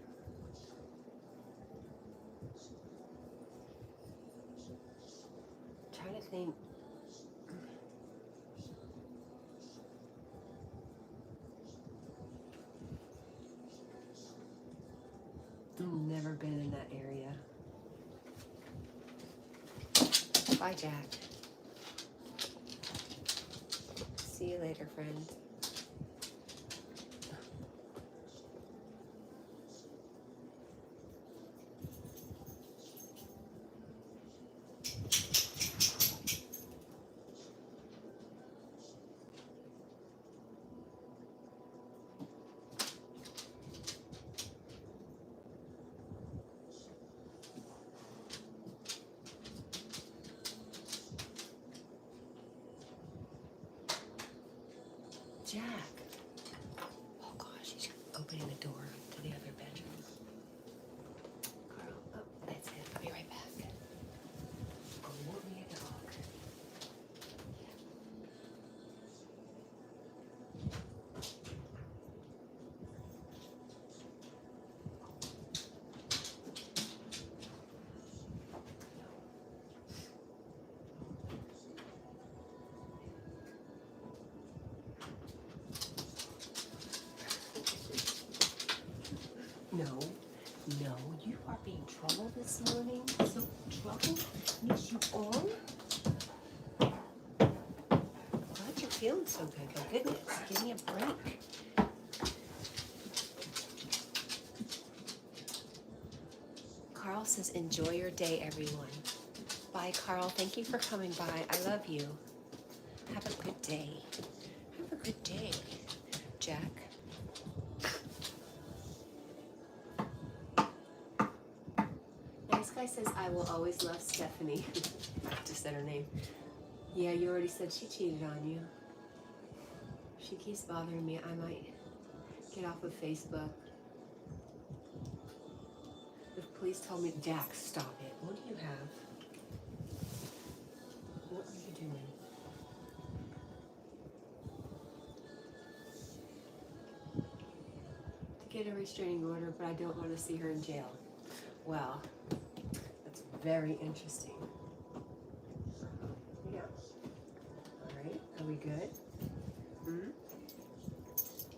I'm trying to think. I've never been in that area. Bye, Jack. See you later, friend. Jack. Oh gosh, he's opening the door to the other bedroom. Carl, oh, that's it. I'll be right back. Oh, won't be a dog. No, no, you are being trouble this morning. So trouble? Yes, you are. Glad you're feeling so good. Oh, goodness, give me a break. Carl says, enjoy your day, everyone. Bye, Carl. Thank you for coming by. I love you. Have a good day. Have a good day, Jack. Nice guy says, I will always love Stephanie. I just said her name. Yeah, you already said she cheated on you. She keeps bothering me. I might get off of Facebook. If police told me, Jack, stop it. What do you have? What are you doing? To get a restraining order, but I don't want to see her in jail. Well, that's very interesting. Yeah. All right. Are we good?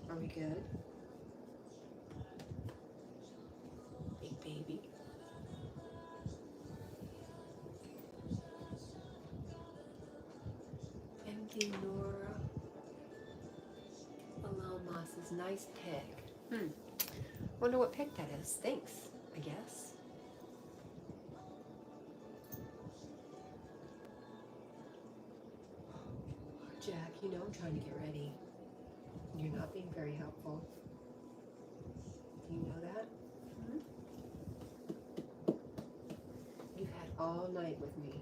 Are we good? Big baby. MD Nora. Alomos' nice pick. Wonder what pick that is. Thanks, I guess. Jack, you know I'm trying to get ready. You're not being very helpful. Do you know that? You've had all night with me.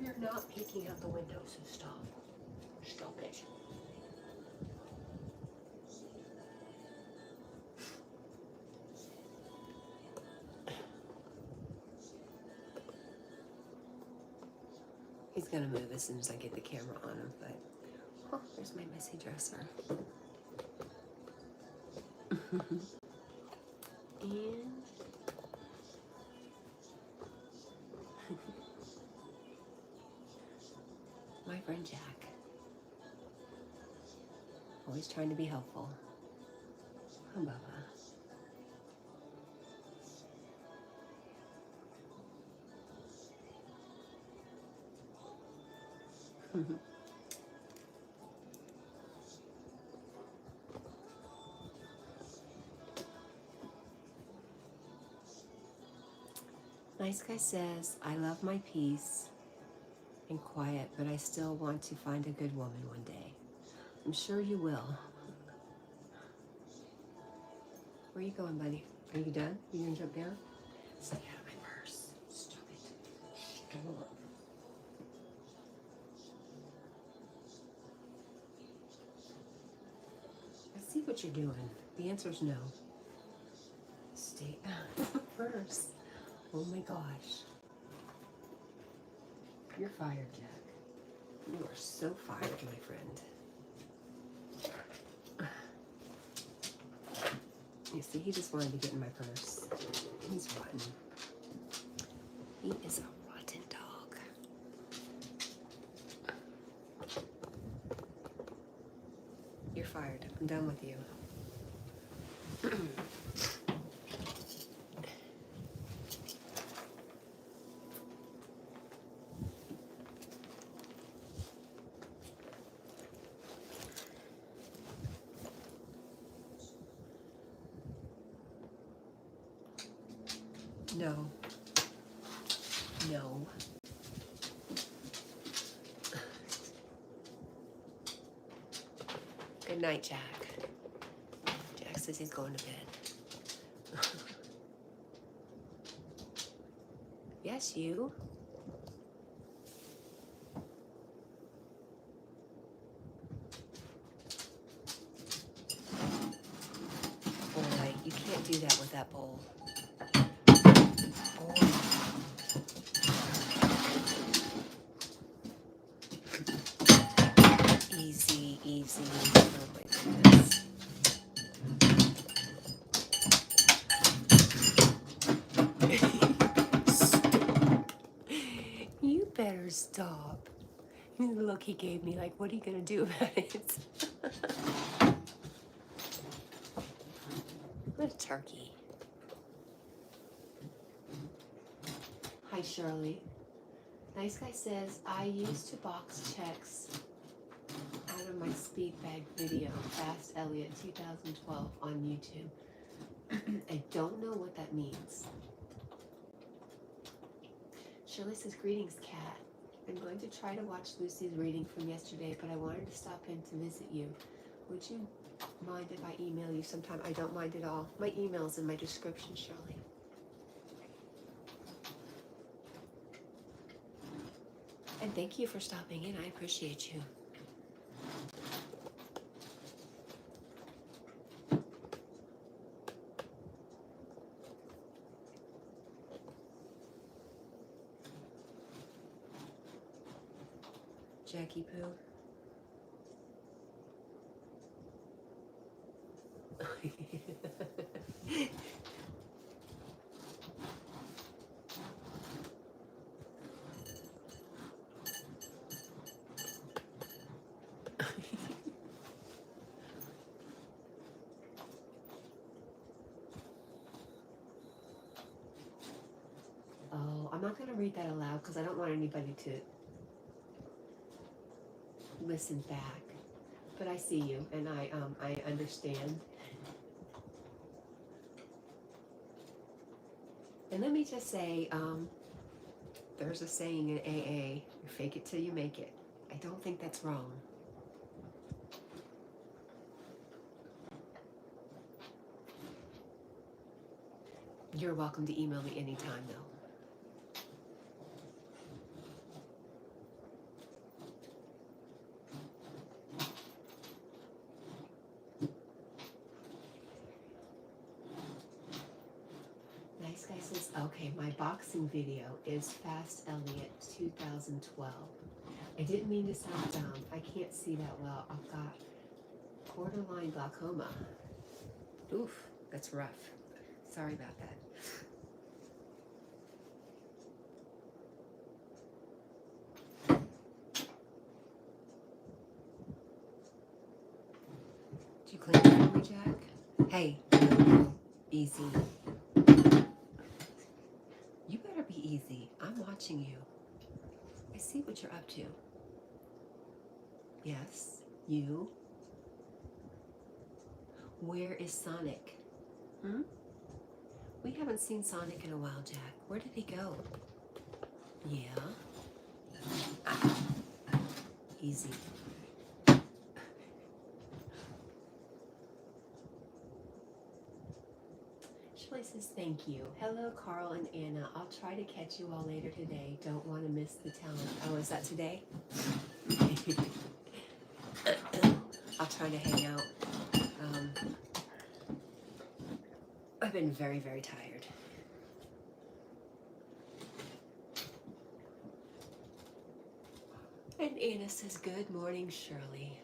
You're not peeking out the window, so stop. Stop it. He's gonna move as soon as I get the camera on him, but oh, there's my messy dresser. And my friend Jack. Always trying to be helpful. Come, Bubba. Nice guy says, I love my peace and quiet, but I still want to find a good woman one day. I'm sure you will. Where are you going, buddy? Are you done? Are you gonna jump down? Stay out of my purse. Stop it. Come on. I see what you're doing. The answer is no. Stay out of my purse. Oh my gosh. You're fired, Jack. You are so fired, my friend. You see, he just wanted to get in my purse. He's rotten. He is a rotten dog. You're fired. I'm done with you. No. No. Good night, Jack. Jack says he's going to bed. Yes, you. Boy, you can't do that with that bowl. Easy, easy. Oh my goodness. You better stop. The look he gave me, like, what are you gonna do about it? What a turkey. Hi, Shirley. Nice guy says, I used to box checks out of my speed bag video, Fast Elliot 2012 on YouTube. I don't know what that means. Shirley says, greetings, Cat. I'm going to try to watch Lucy's reading from yesterday, but I wanted to stop in to visit you. Would you mind if I email you sometime? I don't mind at all. My email's in my description, Shirley. And thank you for stopping in. I appreciate you. Jackie Poo. Oh, I'm not going to read that aloud because I don't want anybody to listen back. But I see you, and I understand. And let me just say, there's a saying in AA, you fake it till you make it. I don't think that's wrong. You're welcome to email me anytime, though. Nice guy says, okay, my boxing video is Fast Elliot 2012. I didn't mean to sound dumb. I can't see that well. I've got borderline glaucoma. Oof, that's rough. Sorry about that. Did you clean it for me, Jack? Hey, easy. You better be easy. I'm watching you. I see what you're up to. Yes, you. Where is Sonic? We haven't seen Sonic in a while, Jack. Where did he go? Yeah. Easy. Shirley says thank you. Hello, Carl and Anna. I'll try to catch you all later today. Don't want to miss the talent. Oh, is that today? I'll try to hang out. I've been very, very tired. And Anna says, good morning, Shirley.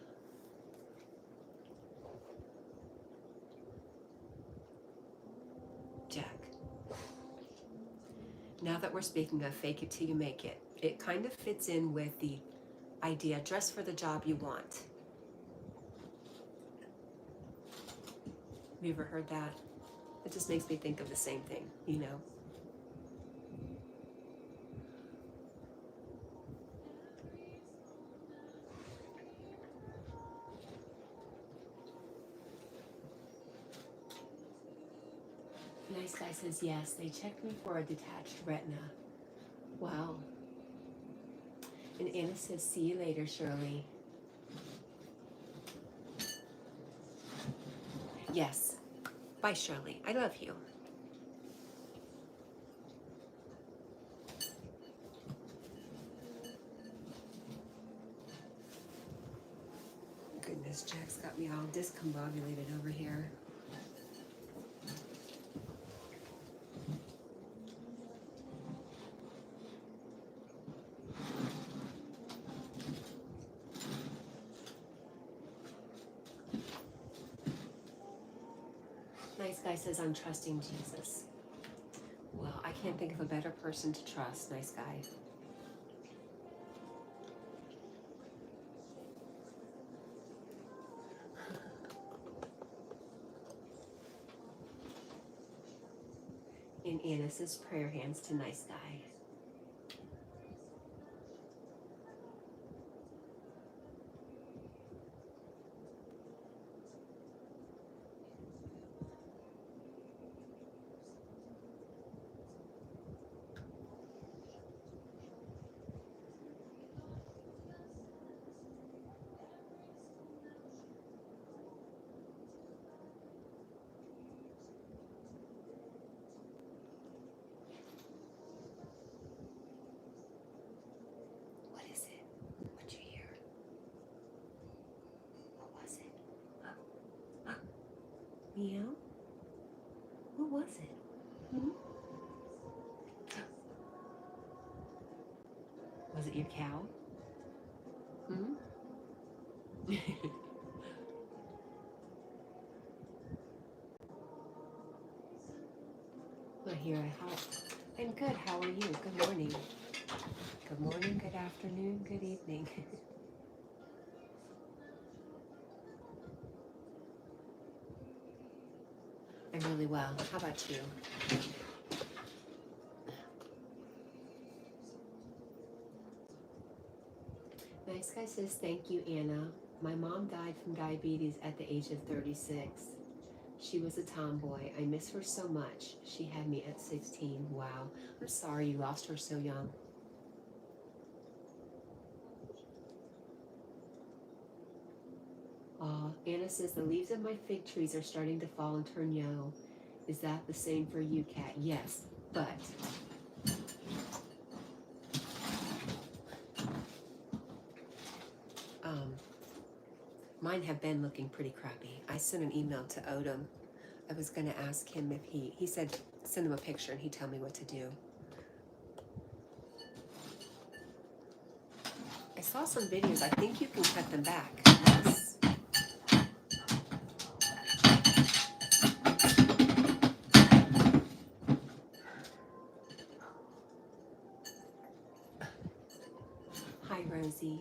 Jack. Now that we're speaking of fake it till you make it, it kind of fits in with the idea, dress for the job you want. Have you ever heard that? It just makes me think of the same thing, you know? Nice guy says yes, they checked me for a detached retina. Wow. And Anna says, see you later, Shirley. Yes. Bye, Shirley. I love you. Goodness, Jack's got me all discombobulated over here. Nice guy says, I'm trusting Jesus. Well, I can't think of a better person to trust. Nice guy. And Anna says, prayer hands to nice guy. Meow? What was it? Hmm? Was it your cow? Hmm? Well, here I'm good. How are you? Good morning. Good morning, good afternoon, good evening. I'm really well. How about you? Nice guy says, thank you, Anna. My mom died from diabetes at the age of 36. She was a tomboy. I miss her so much. She had me at 16. Wow. I'm sorry you lost her so young. Anna says, the leaves of my fig trees are starting to fall and turn yellow. Is that the same for you, Cat? Yes, but mine have been looking pretty crappy. I sent an email to Odom. I was going to ask him if he said send him a picture and he'd tell me what to do. I saw some videos. I think you can cut them back. Yes. Hi, Rosie.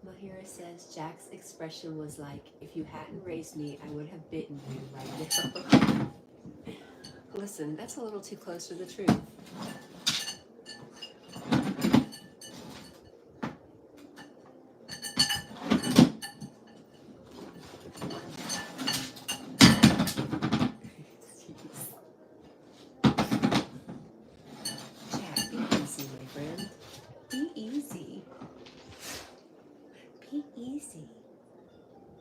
Mahira says, Jack's expression was like, if you hadn't raised me, I would have bitten you right now. Listen, that's a little too close to the truth. Be easy.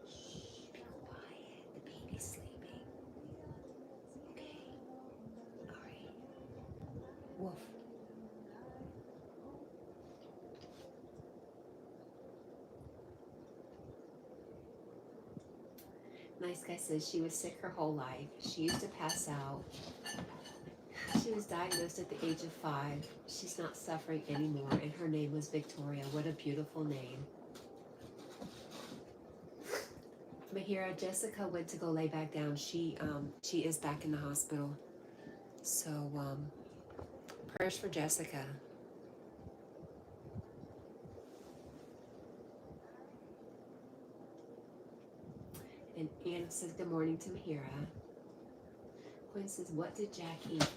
Shh, be quiet. The baby's sleeping. Okay. All right. Woof. Nice guy says she was sick her whole life. She used to pass out. She was diagnosed at the age of 5. She's not suffering anymore, and her name was Victoria. What a beautiful name. Mahira, Jessica went to go lay back down. She is back in the hospital. So prayers for Jessica. And Anna says good morning to Mahira. Quinn says, what did Jack eat?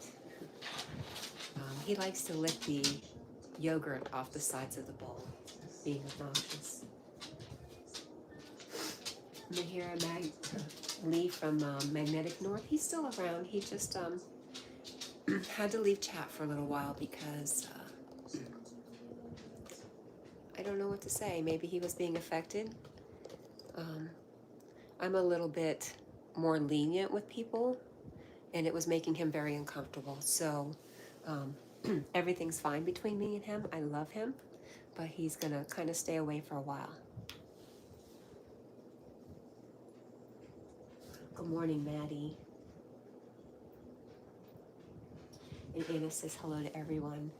He likes to lick the yogurt off the sides of the bowl, being obnoxious. Mahira Lee from Magnetic North, he's still around. He just had to leave chat for a little while because I don't know what to say. Maybe he was being affected. I'm a little bit more lenient with people, and it was making him very uncomfortable. So everything's fine between me and him. I love him, but he's gonna kind of stay away for a while. Good morning, Maddie. And Anna says hello to everyone.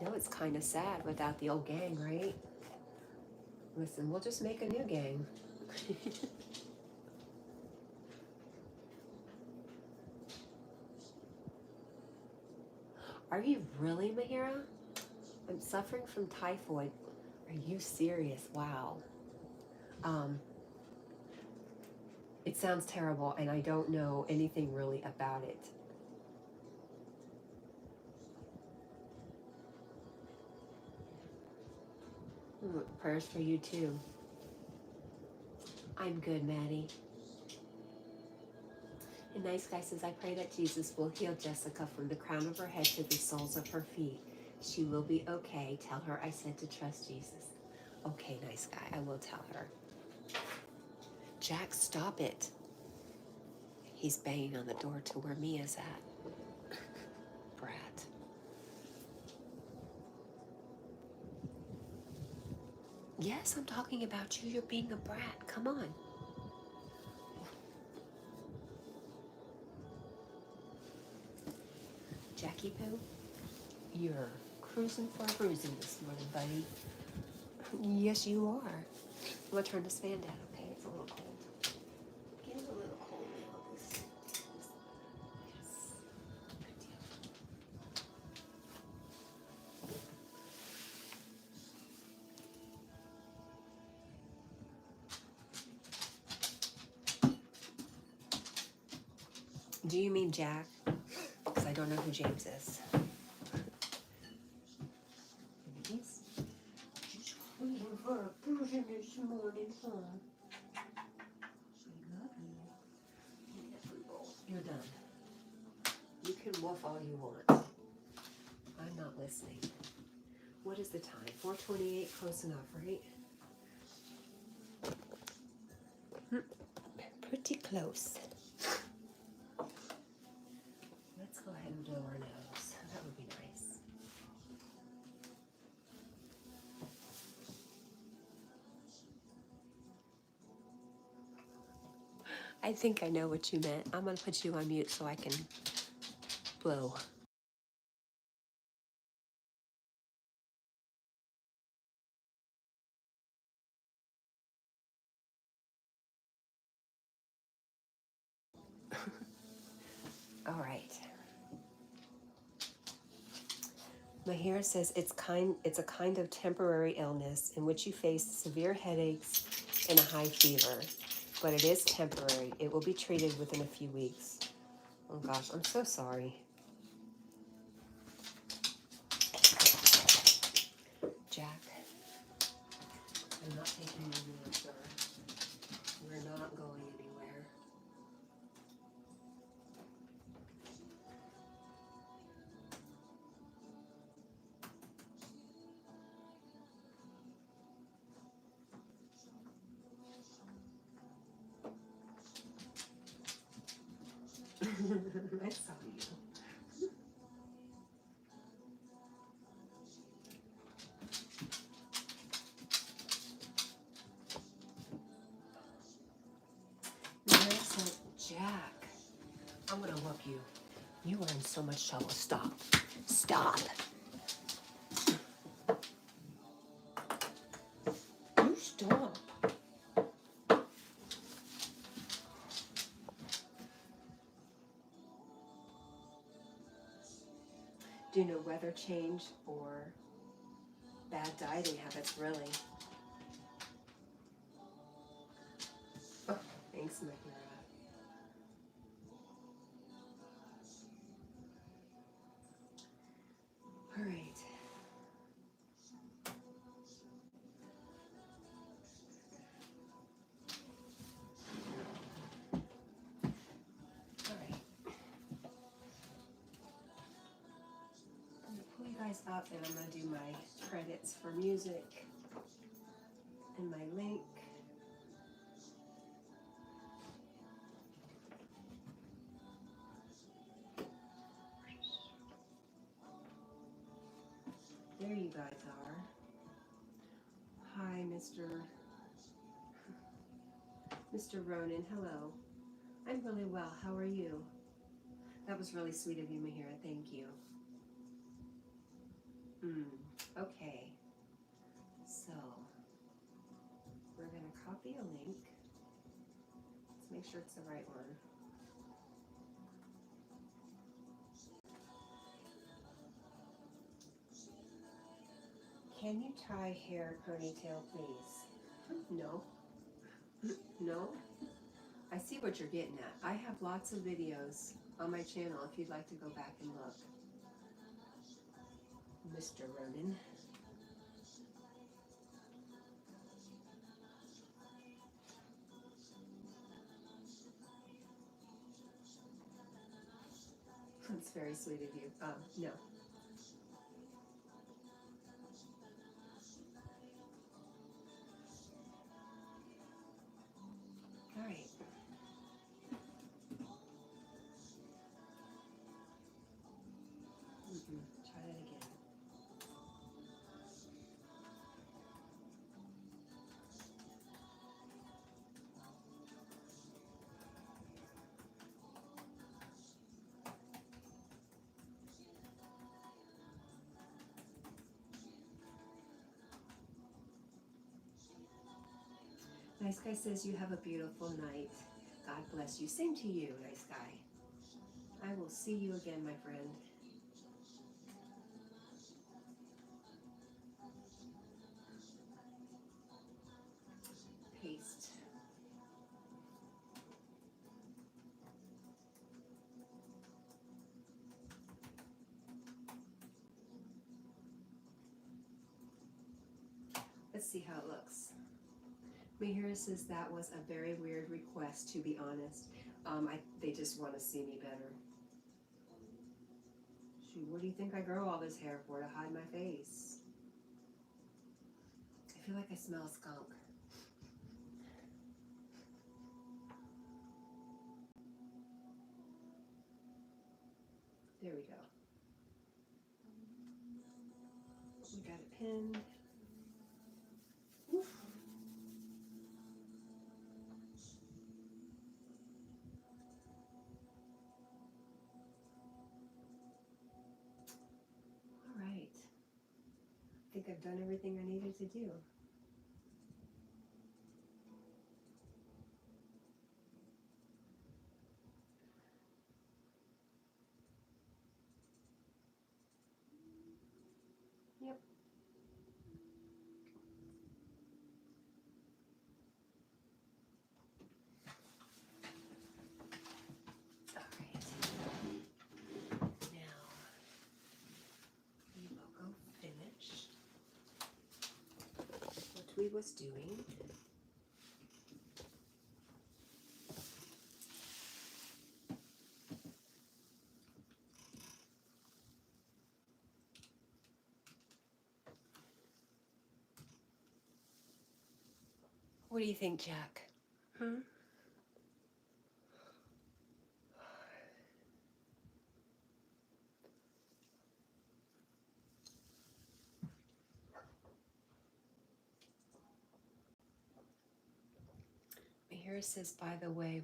You know, it's kind of sad without the old gang, right? Listen, we'll just make a new gang. Are you really, Mahira? I'm suffering from typhoid. Are you serious? Wow. It sounds terrible, and I don't know anything really about it. Prayers for you too. I'm good, Maddie. And Nice Guy says, I pray that Jesus will heal Jessica from the crown of her head to the soles of her feet. She will be okay. Tell her I said to trust Jesus. Okay, Nice Guy, I will tell her. Jack, stop it. He's banging on the door to where Mia's at. Brat. Yes, I'm talking about you. You're being a brat. Come on. Jackie Poo, you're cruising for a bruising this morning, buddy. Yes, you are. I'm going to turn this fan down, okay? It's a little cold. Getting a little cold now. Yes. Good deal. Do you mean Jack? Because I don't know who James is. He's waiting for a bruising this morning, huh? We love you. You're done. You can woof all you want. I'm not listening. What is the time? 4:28, close enough, right? Pretty close. Let's go ahead and blow our nose. That would be nice. I think I know what you meant. I'm going to put you on mute so I can blow. All right. Mahira says it's a kind of temporary illness in which you face severe headaches and a high fever, but it is temporary. It will be treated within a few weeks. Oh gosh, I'm so sorry. Jack, I saw you. There's Jack. I'm gonna whoop you. You are in so much trouble. Stop. Stop. You stop. Do you know weather change or bad dieting habits, really? Oh, thanks, Mahira. All right. All right. I'm gonna pull you guys up and I'm gonna do my credits for music and my link. There you guys are. Hi, Mr. Ronan. Hello. I'm really well. How are you? That was really sweet of you, Mahira. Thank you. Okay. So, we're going to copy a link. Let's make sure it's the right one. Can you tie hair ponytail, please? No. No? I see what you're getting at. I have lots of videos on my channel if you'd like to go back and look. Mr. Ronan. That's very sweet of you. No. All right. Try that again. Nice Guy says you have a beautiful night. God bless you. Same to you, Nice Guy. I will see you again, my friend. Paste. Let's see how it looks. Mahira says that was a very weird request, to be honest. They just want to see me better. Shoot, what do you think I grow all this hair for? To hide my face? I feel like I smell a skunk. There we go. We got it pinned. Oof. All right. I think I've done everything I needed to do. Yep. All right. Now, the logo finished. What we was doing. What do you think, Jack? Mahira says, by the way,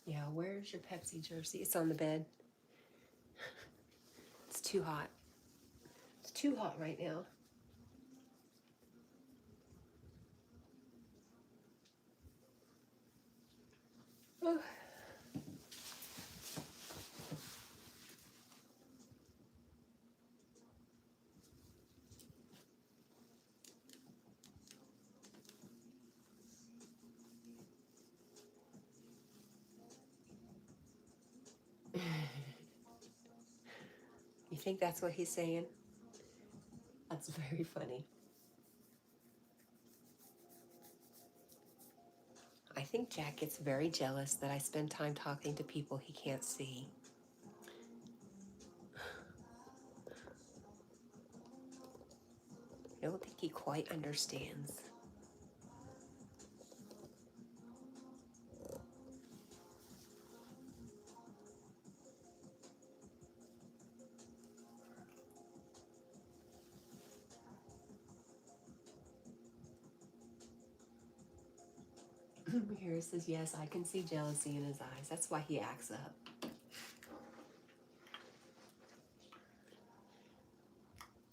yeah, where's your Pepsi jersey? It's on the bed. It's too hot. It's too hot right now. Oh. You think that's what he's saying? That's very funny. I think Jack gets very jealous that I spend time talking to people he can't see. I don't think he quite understands. Harris says, yes, I can see jealousy in his eyes. That's why he acts up.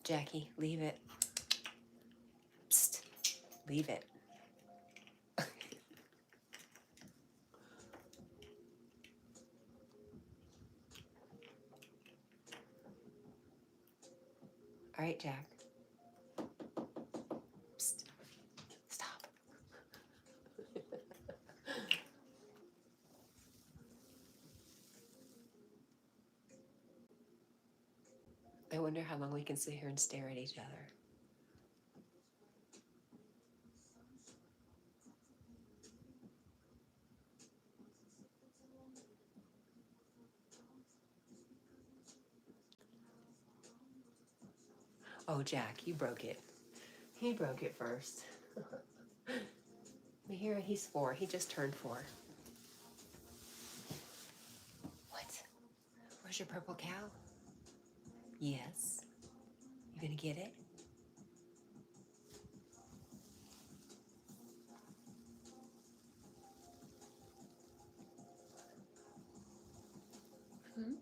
Jackie, leave it. Psst, leave it. All right, Jack. Psst, stop. I wonder how long we can sit here and stare at each other. Oh, Jack, you broke it. He broke it first. Mahira, he's 4. He just turned 4. What? Where's your purple cow? Yes. You gonna get it? Hmm?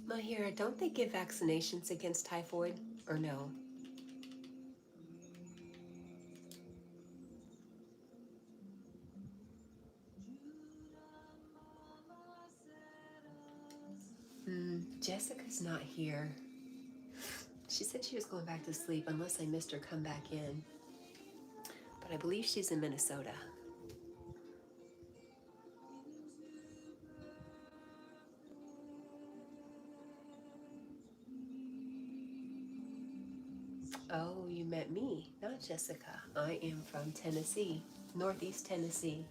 Mahira, don't they give vaccinations against typhoid? Or no? Jessica's not here. She said she was going back to sleep unless I missed her come back in. But I believe she's in Minnesota. Oh, you met me, not Jessica. I am from Tennessee, Northeast Tennessee.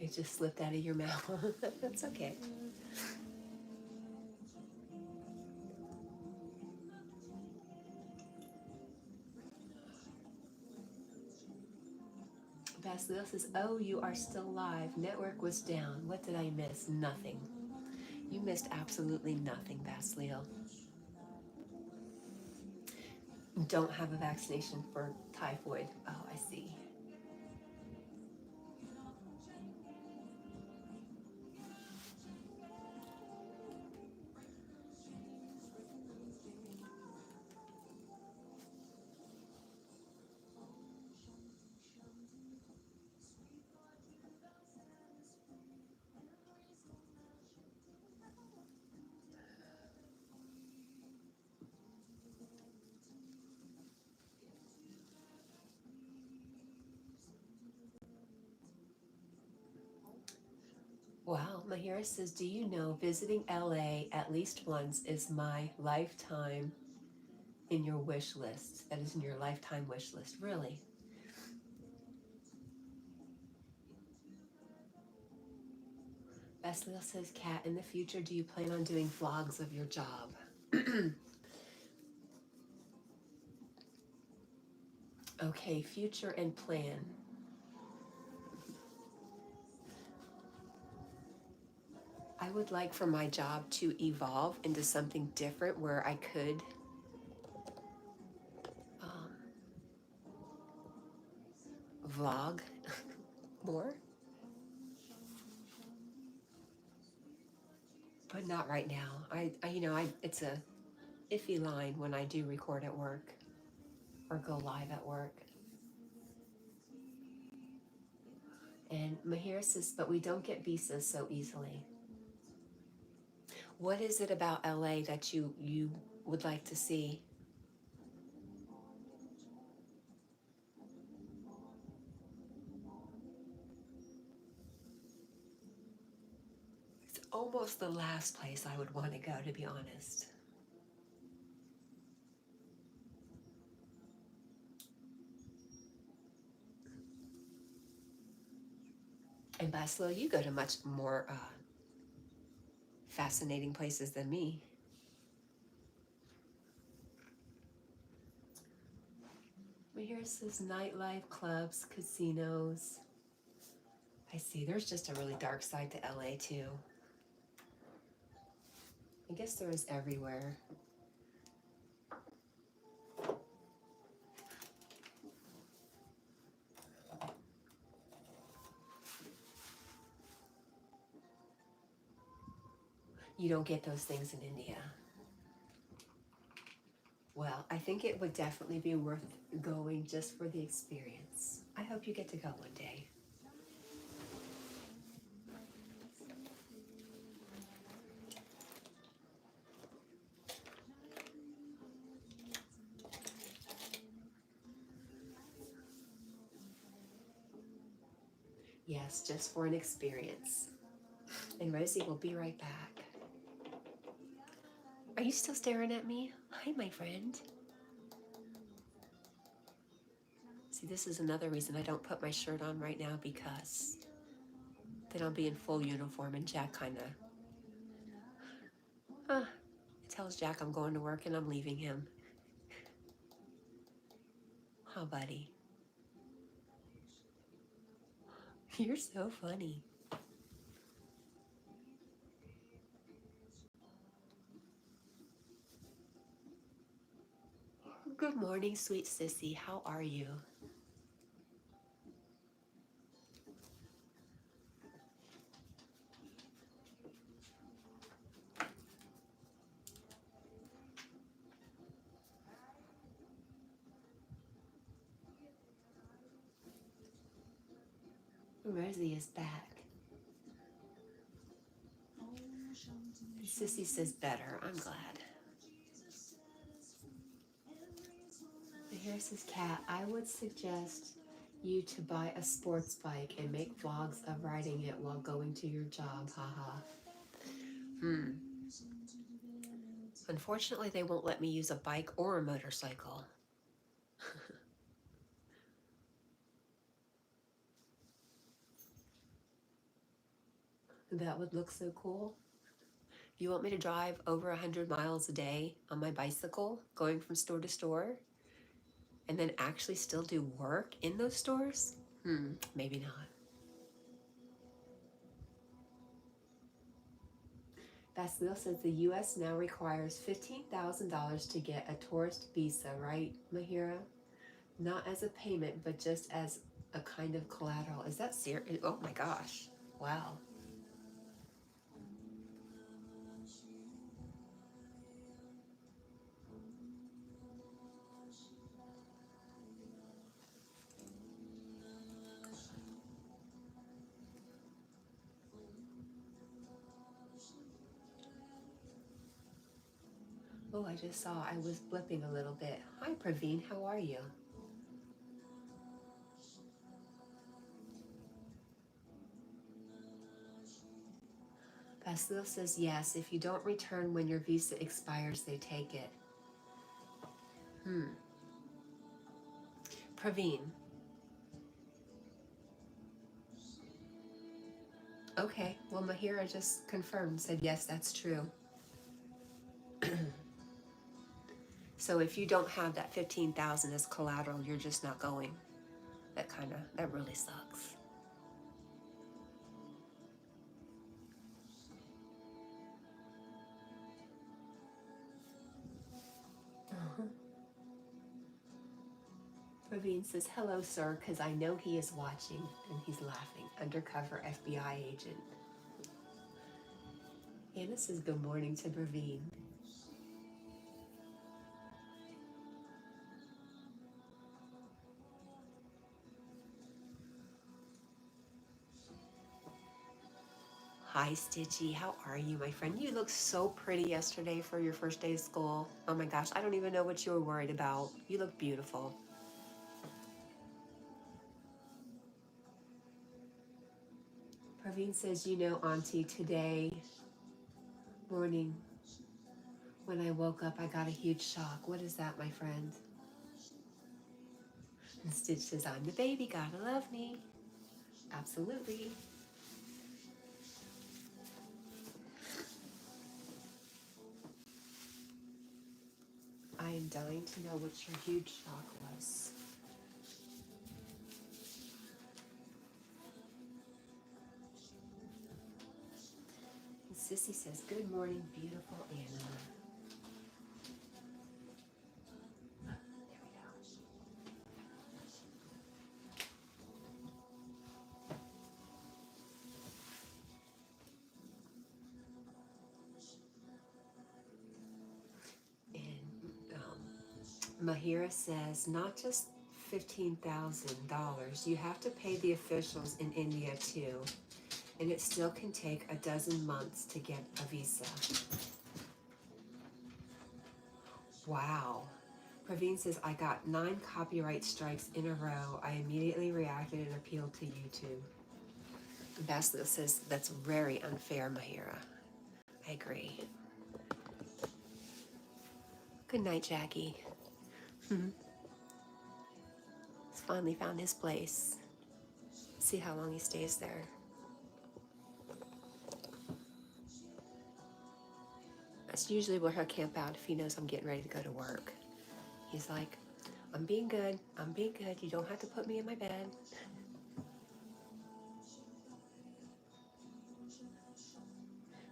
It just slipped out of your mouth. That's okay. Basilio says, oh, you are still live. Network was down. What did I miss? Nothing. You missed absolutely nothing, Basilio. Don't have a vaccination for typhoid. Oh, I see. Wow, Mahira says, do you know visiting LA at least once is my lifetime in your wish list? That is in your lifetime wish list. Really? Basilio says, Kat, in the future, do you plan on doing vlogs of your job? Okay, future and plan. I would like for my job to evolve into something different where I could vlog more, but not right now. It's a iffy line when I do record at work or go live at work. And Mahira says, but we don't get visas so easily. What is it about LA that you would like to see? It's almost the last place I would want to go, to be honest. And Baslo, you go to much more fascinating places than me. Here it says nightlife, clubs, casinos. I see. There's just a really dark side to LA too. I guess there is everywhere. You don't get those things in India. Well, I think it would definitely be worth going just for the experience. I hope you get to go one day. Yes, just for an experience. And Rosie will be right back. Are you still staring at me? Hi, my friend. See, this is another reason I don't put my shirt on right now, because then I'll be in full uniform and Jack kind of tells Jack I'm going to work and I'm leaving him. Oh, buddy. You're so funny. Good morning, sweet sissy. How are you? Rosie is back. Sissy says better. I'm glad. Here says Kat, I would suggest you to buy a sports bike and make vlogs of riding it while going to your job. Haha. Unfortunately, they won't let me use a bike or a motorcycle. That would look so cool. You want me to drive over 100 miles a day on my bicycle, going from store to store, and then actually still do work in those stores? Maybe not. Basilio says the U.S. now requires $15,000 to get a tourist visa, right, Mahira? Not as a payment, but just as a kind of collateral. Is that serious? Oh my gosh. Wow. Oh, I just saw I was blipping a little bit. Hi, Praveen. How are you? Basil says yes. If you don't return when your visa expires, they take it. Praveen. Okay, well, Mahira just confirmed, said yes, that's true. So if you don't have that 15,000 as collateral, you're just not going. That really sucks. Praveen says, hello, sir, because I know he is watching, and he's laughing. Undercover FBI agent. Anna says, good morning to Praveen. Hi, Stitchy. How are you, my friend? You looked so pretty yesterday for your first day of school. Oh my gosh, I don't even know what you were worried about. You look beautiful. Praveen says, you know, Auntie, today morning when I woke up, I got a huge shock. What is that, my friend? And Stitch says, I'm the baby, gotta love me. Absolutely. I am dying to know what your huge shock was. And Sissy says, good morning, beautiful Anna. Mahira says, not just $15,000, you have to pay the officials in India too, and it still can take a dozen months to get a visa. Wow. Praveen says, I got 9 copyright strikes in a row. I immediately reacted and appealed to YouTube. Basil says, that's very unfair, Mahira. I agree. Good night, Jackie. He's finally found his place. See how long he stays there. That's usually where he'll camp out if he knows I'm getting ready to go to work. He's like, I'm being good. I'm being good. You don't have to put me in my bed.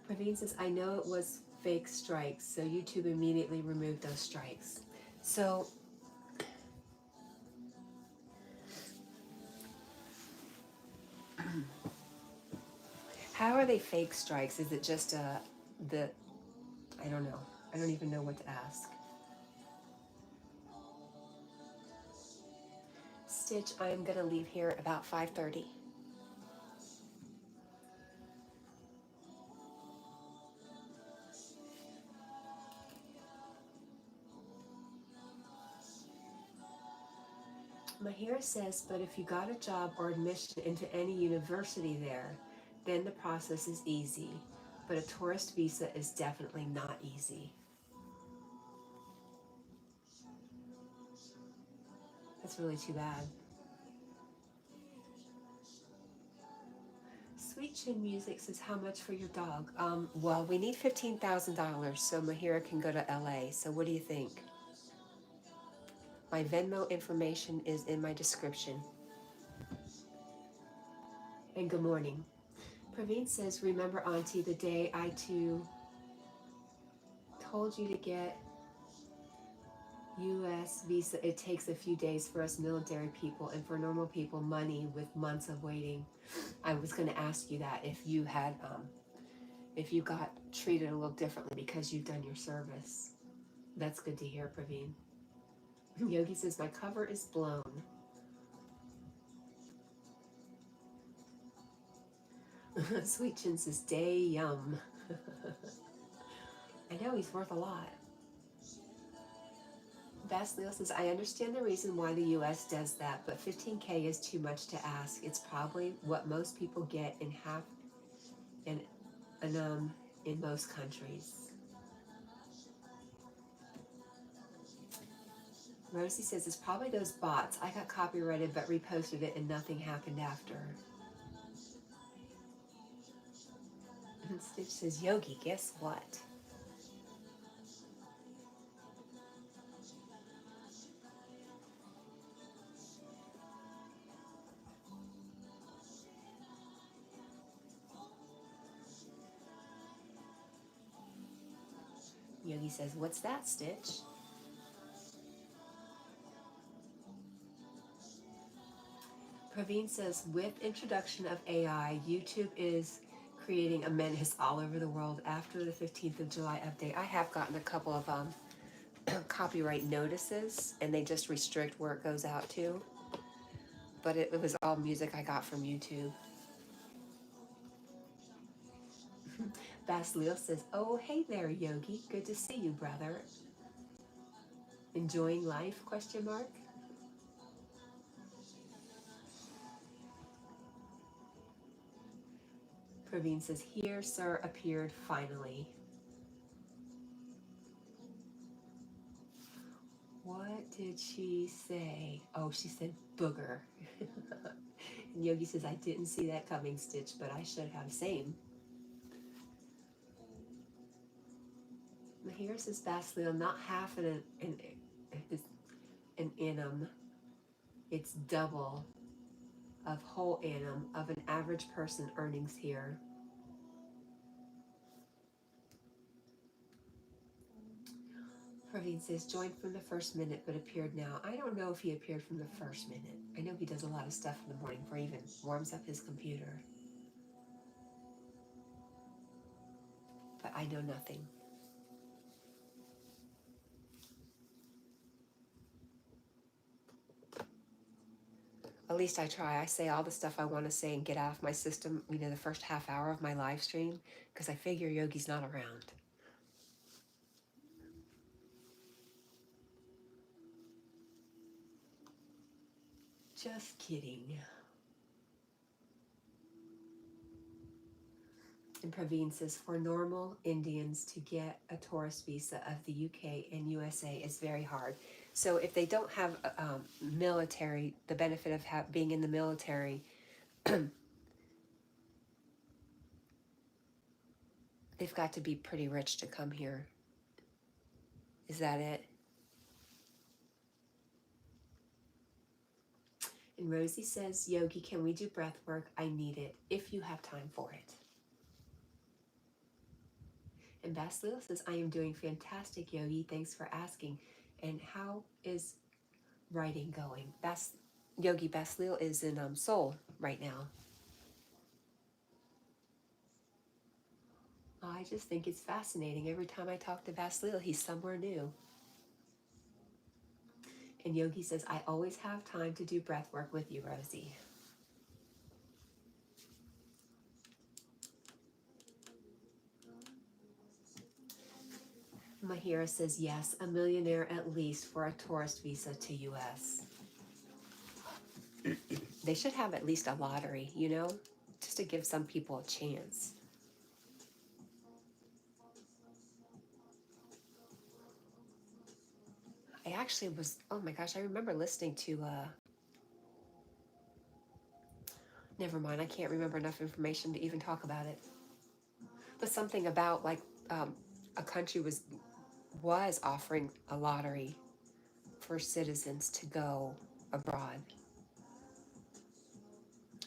Praveen says, I know it was fake strikes, so YouTube immediately removed those strikes. So, how are they fake strikes? Is it just I don't know. I don't even know what to ask. Stitch, I am going to leave here about 5:30. Mahira says, but if you got a job or admission into any university there, then the process is easy. But a tourist visa is definitely not easy. That's really too bad. Sweet Chin Music says, how much for your dog? Well, we need $15,000 so Mahira can go to LA. So what do you think? My Venmo information is in my description. And good morning. Praveen says, remember, Auntie, the day I too told you to get U.S. visa, it takes a few days for us military people, and for normal people, money with months of waiting. I was going to ask you that if you had, if you got treated a little differently because you've done your service. That's good to hear, Praveen. Yogi says, my cover is blown. Sweet Chin says, day yum. I know he's worth a lot. Basleel says, I understand the reason why the U.S. does that, but $15K is too much to ask. It's probably what most people get in in most countries. Rosie says it's probably those bots. I got copyrighted but reposted it and nothing happened after. And Stitch says, Yogi, guess what? Yogi says, what's that, Stitch? Praveen says, with introduction of AI, YouTube is creating a menace all over the world after the 15th of July update. I have gotten a couple of copyright notices, and they just restrict where it goes out to. But it was all music I got from YouTube. Basleel says, oh, hey there, Yogi. Good to see you, brother. Enjoying life, question mark? Praveen says, here, sir, appeared finally. What did she say? Oh, she said booger. And Yogi says, I didn't see that coming, Stitch, but I should have. Same. Here says Basleel, not half an annum. It's double of whole annum of an average person earnings here. Praveen says, joined from the first minute but appeared now. I don't know if he appeared from the first minute. I know he does a lot of stuff in the morning before he even warms up his computer. But I know nothing. At least I try. I say all the stuff I want to say and get out of my system, the first half hour of my live stream, because I figure Yogi's not around. Just kidding. And Praveen says, for normal Indians to get a tourist visa of the UK and USA is very hard. So if they don't have military, the benefit of being in the military, they've got to be pretty rich to come here. Is that it? And Rosie says, Yogi, can we do breath work? I need it, if you have time for it. And Basleel says, I am doing fantastic, Yogi. Thanks for asking. And how is writing going? Yogi Basleel is in Seoul right now. I just think it's fascinating. Every time I talk to Basleel, he's somewhere new. And Yogi says, I always have time to do breath work with you, Rosie. Mahira says, yes, a millionaire at least for a tourist visa to US. They should have at least a lottery, just to give some people a chance. I actually was, oh my gosh, I remember listening to, never mind, I can't remember enough information to even talk about it. But something about like a country was offering a lottery for citizens to go abroad.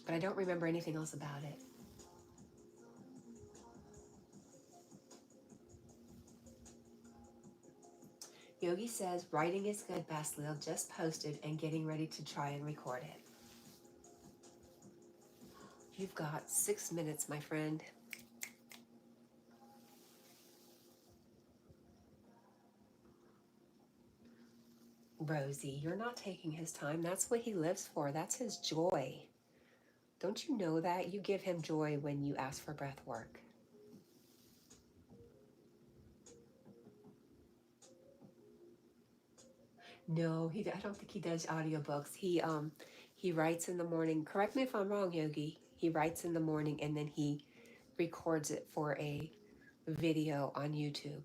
But I don't remember anything else about it. Yogi says, writing is good, Basleel. Just posted and getting ready to try and record it. You've got 6 minutes, my friend. Rosie, you're not taking his time. That's what he lives for. That's his joy. Don't you know that? You give him joy when you ask for breath work. No, I don't think he does audiobooks. He writes in the morning. Correct me if I'm wrong, Yogi. He writes in the morning and then he records it for a video on YouTube.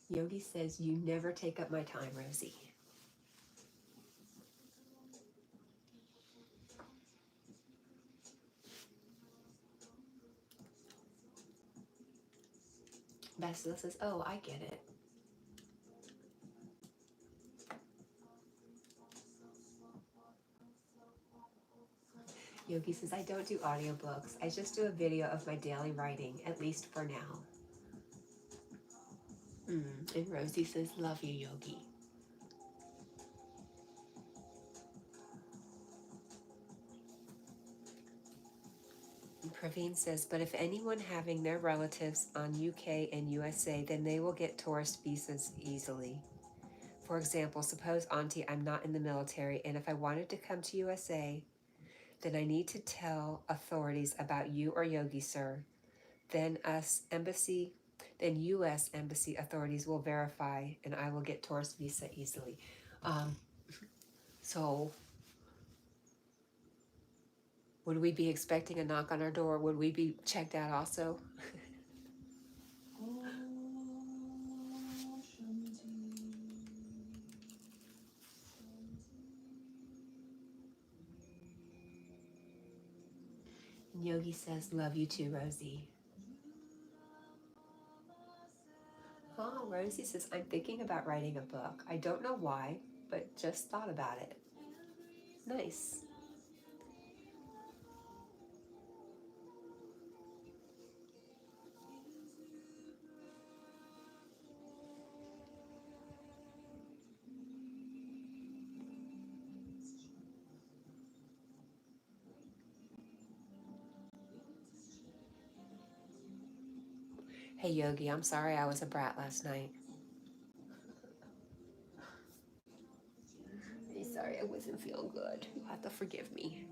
Yogi says, you never take up my time, Rosie. Basil says, oh, I get it. Yogi says, I don't do audiobooks. I just do a video of my daily writing, at least for now. And Rosie says, love you, Yogi. And Praveen says, but if anyone having their relatives on UK and USA, then they will get tourist visas easily. For example, suppose, Auntie, I'm not in the military, and if I wanted to come to USA, then I need to tell authorities about you or Yogi, sir. Then US embassy authorities will verify, and I will get tourist visa easily. So would we be expecting a knock on our door? Would we be checked out also? Yogi says, love you too, Rosie. Oh, Rosie says, I'm thinking about writing a book. I don't know why, but just thought about it. Nice. Hey, Yogi, I'm sorry I was a brat last night. I'm sorry I wasn't feeling good. You have to forgive me.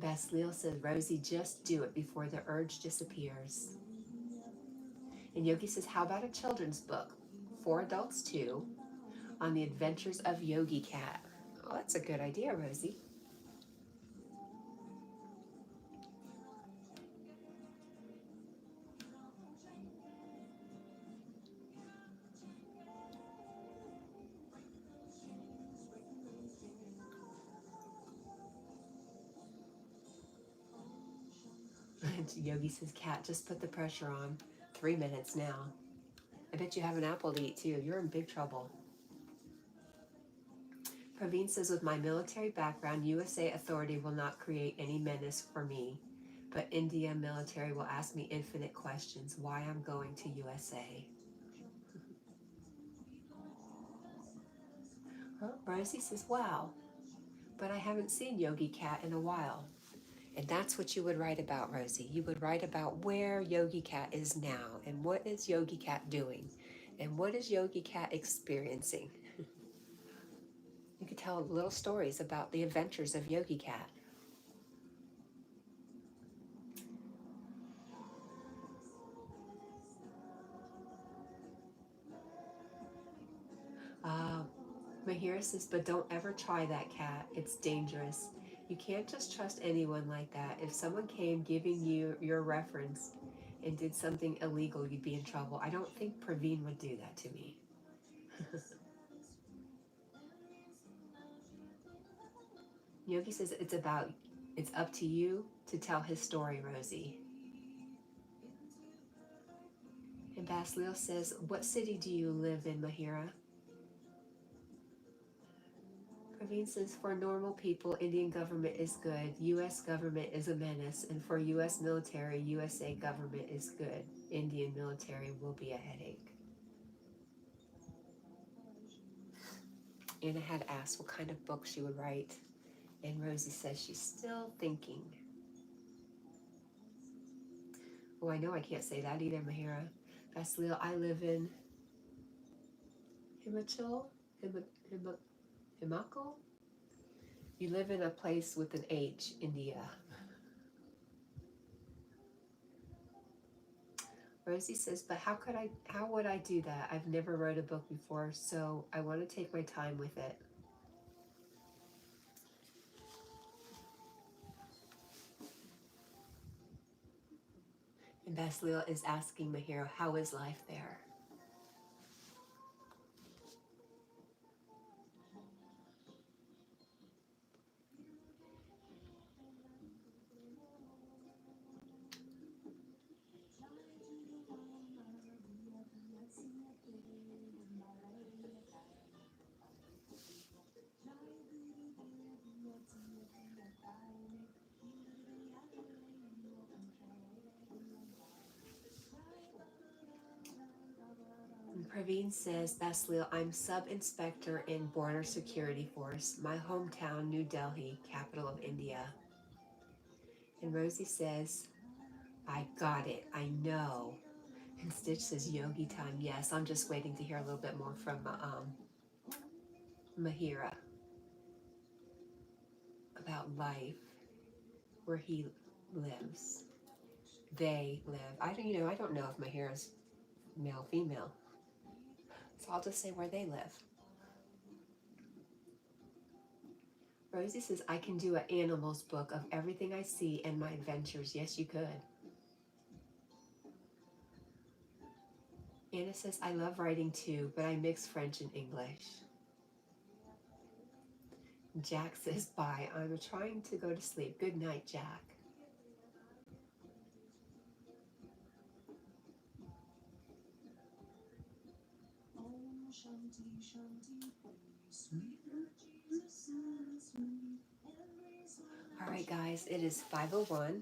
Basleel says, Rosie, just do it before the urge disappears. And Yogi says, how about a children's book, for adults too, on the adventures of Yogi Cat? Oh, that's a good idea, Rosie. Yogi says, Cat, just put the pressure on. 3 minutes now. I bet you have an apple to eat too. You're in big trouble. Praveen says, with my military background, USA authority will not create any menace for me, but India military will ask me infinite questions why I'm going to USA. Rosie says, wow, but I haven't seen Yogi Cat in a while. And that's what you would write about, Rosie. You would write about where Yogi Cat is now, and what is Yogi Cat doing, and what is Yogi Cat experiencing. You could tell little stories about the adventures of Yogi Cat. Mahira says, but don't ever try that, Cat. It's dangerous. You can't just trust anyone like that. If someone came giving you your reference and did something illegal, you'd be in trouble. I don't think Praveen would do that to me. Yogi says, it's up to you to tell his story, Rosie. And Basleel says, what city do you live in, Mahira? Praveen says, for normal people, Indian government is good. U.S. government is a menace. And for U.S. military, USA government is good. Indian military will be a headache. Anna had asked what kind of book she would write. And Rosie says she's still thinking. Oh, I know I can't say that either, Mahira. Basleel, I live in Himachal? Himachal? You live in a place with an H, India. Rosie says, but how would I do that? I've never wrote a book before, so I want to take my time with it. And Basilio is asking Mahiro, how is life there? And Praveen says, Basilio, I'm sub-inspector in Border Security Force, my hometown, New Delhi, capital of India. And Rosie says, I got it, I know. And Stitch says, yogi time. Yes, I'm just waiting to hear a little bit more from Mahira about life, where he lives. They live. I don't know if Mahira's male, female. So I'll just say where they live. Rosie says, I can do an animals book of everything I see and my adventures. Yes, you could. Anna says, I love writing too, but I mix French and English. Jack says, bye. I'm trying to go to sleep. Good night, Jack. All right, guys, it is 5:01.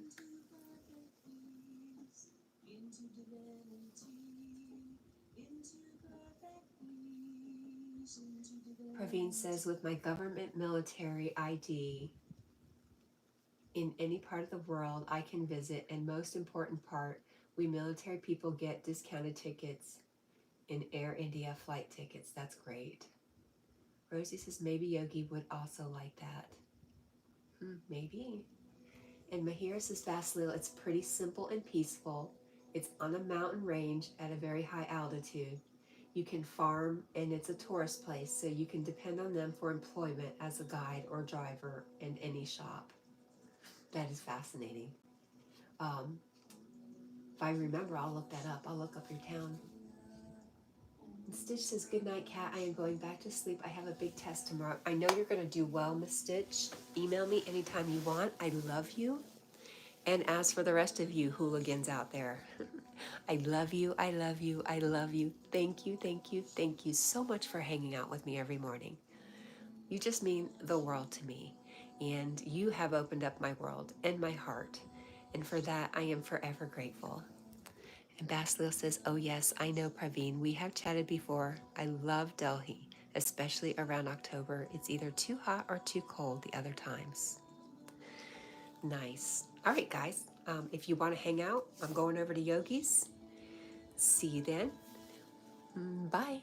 Praveen says, with my government military ID in any part of the world I can visit, and most important part, we military people get discounted tickets in Air India flight tickets. That's great. Rosie says, maybe Yogi would also like that. Maybe. And Mahira says, Basilio, it's pretty simple and peaceful. It's on a mountain range at a very high altitude. You can farm, and it's a tourist place, so you can depend on them for employment as a guide or driver in any shop. That is fascinating. If I remember, I'll look that up. I'll look up your town. And Stitch says, good night, Cat. I am going back to sleep. I have a big test tomorrow. I know you're going to do well, Miss Stitch. Email me anytime you want. I love you. And as for the rest of you hooligans out there, I love you, I love you, I love you. Thank you, thank you, thank you so much for hanging out with me every morning. You just mean the world to me. And you have opened up my world and my heart. And for that, I am forever grateful. And Basilio says, oh yes, I know, Praveen. We have chatted before. I love Delhi, especially around October. It's either too hot or too cold the other times. Nice. All right, guys. If you want to hang out, I'm going over to Yogi's. See you then. Bye.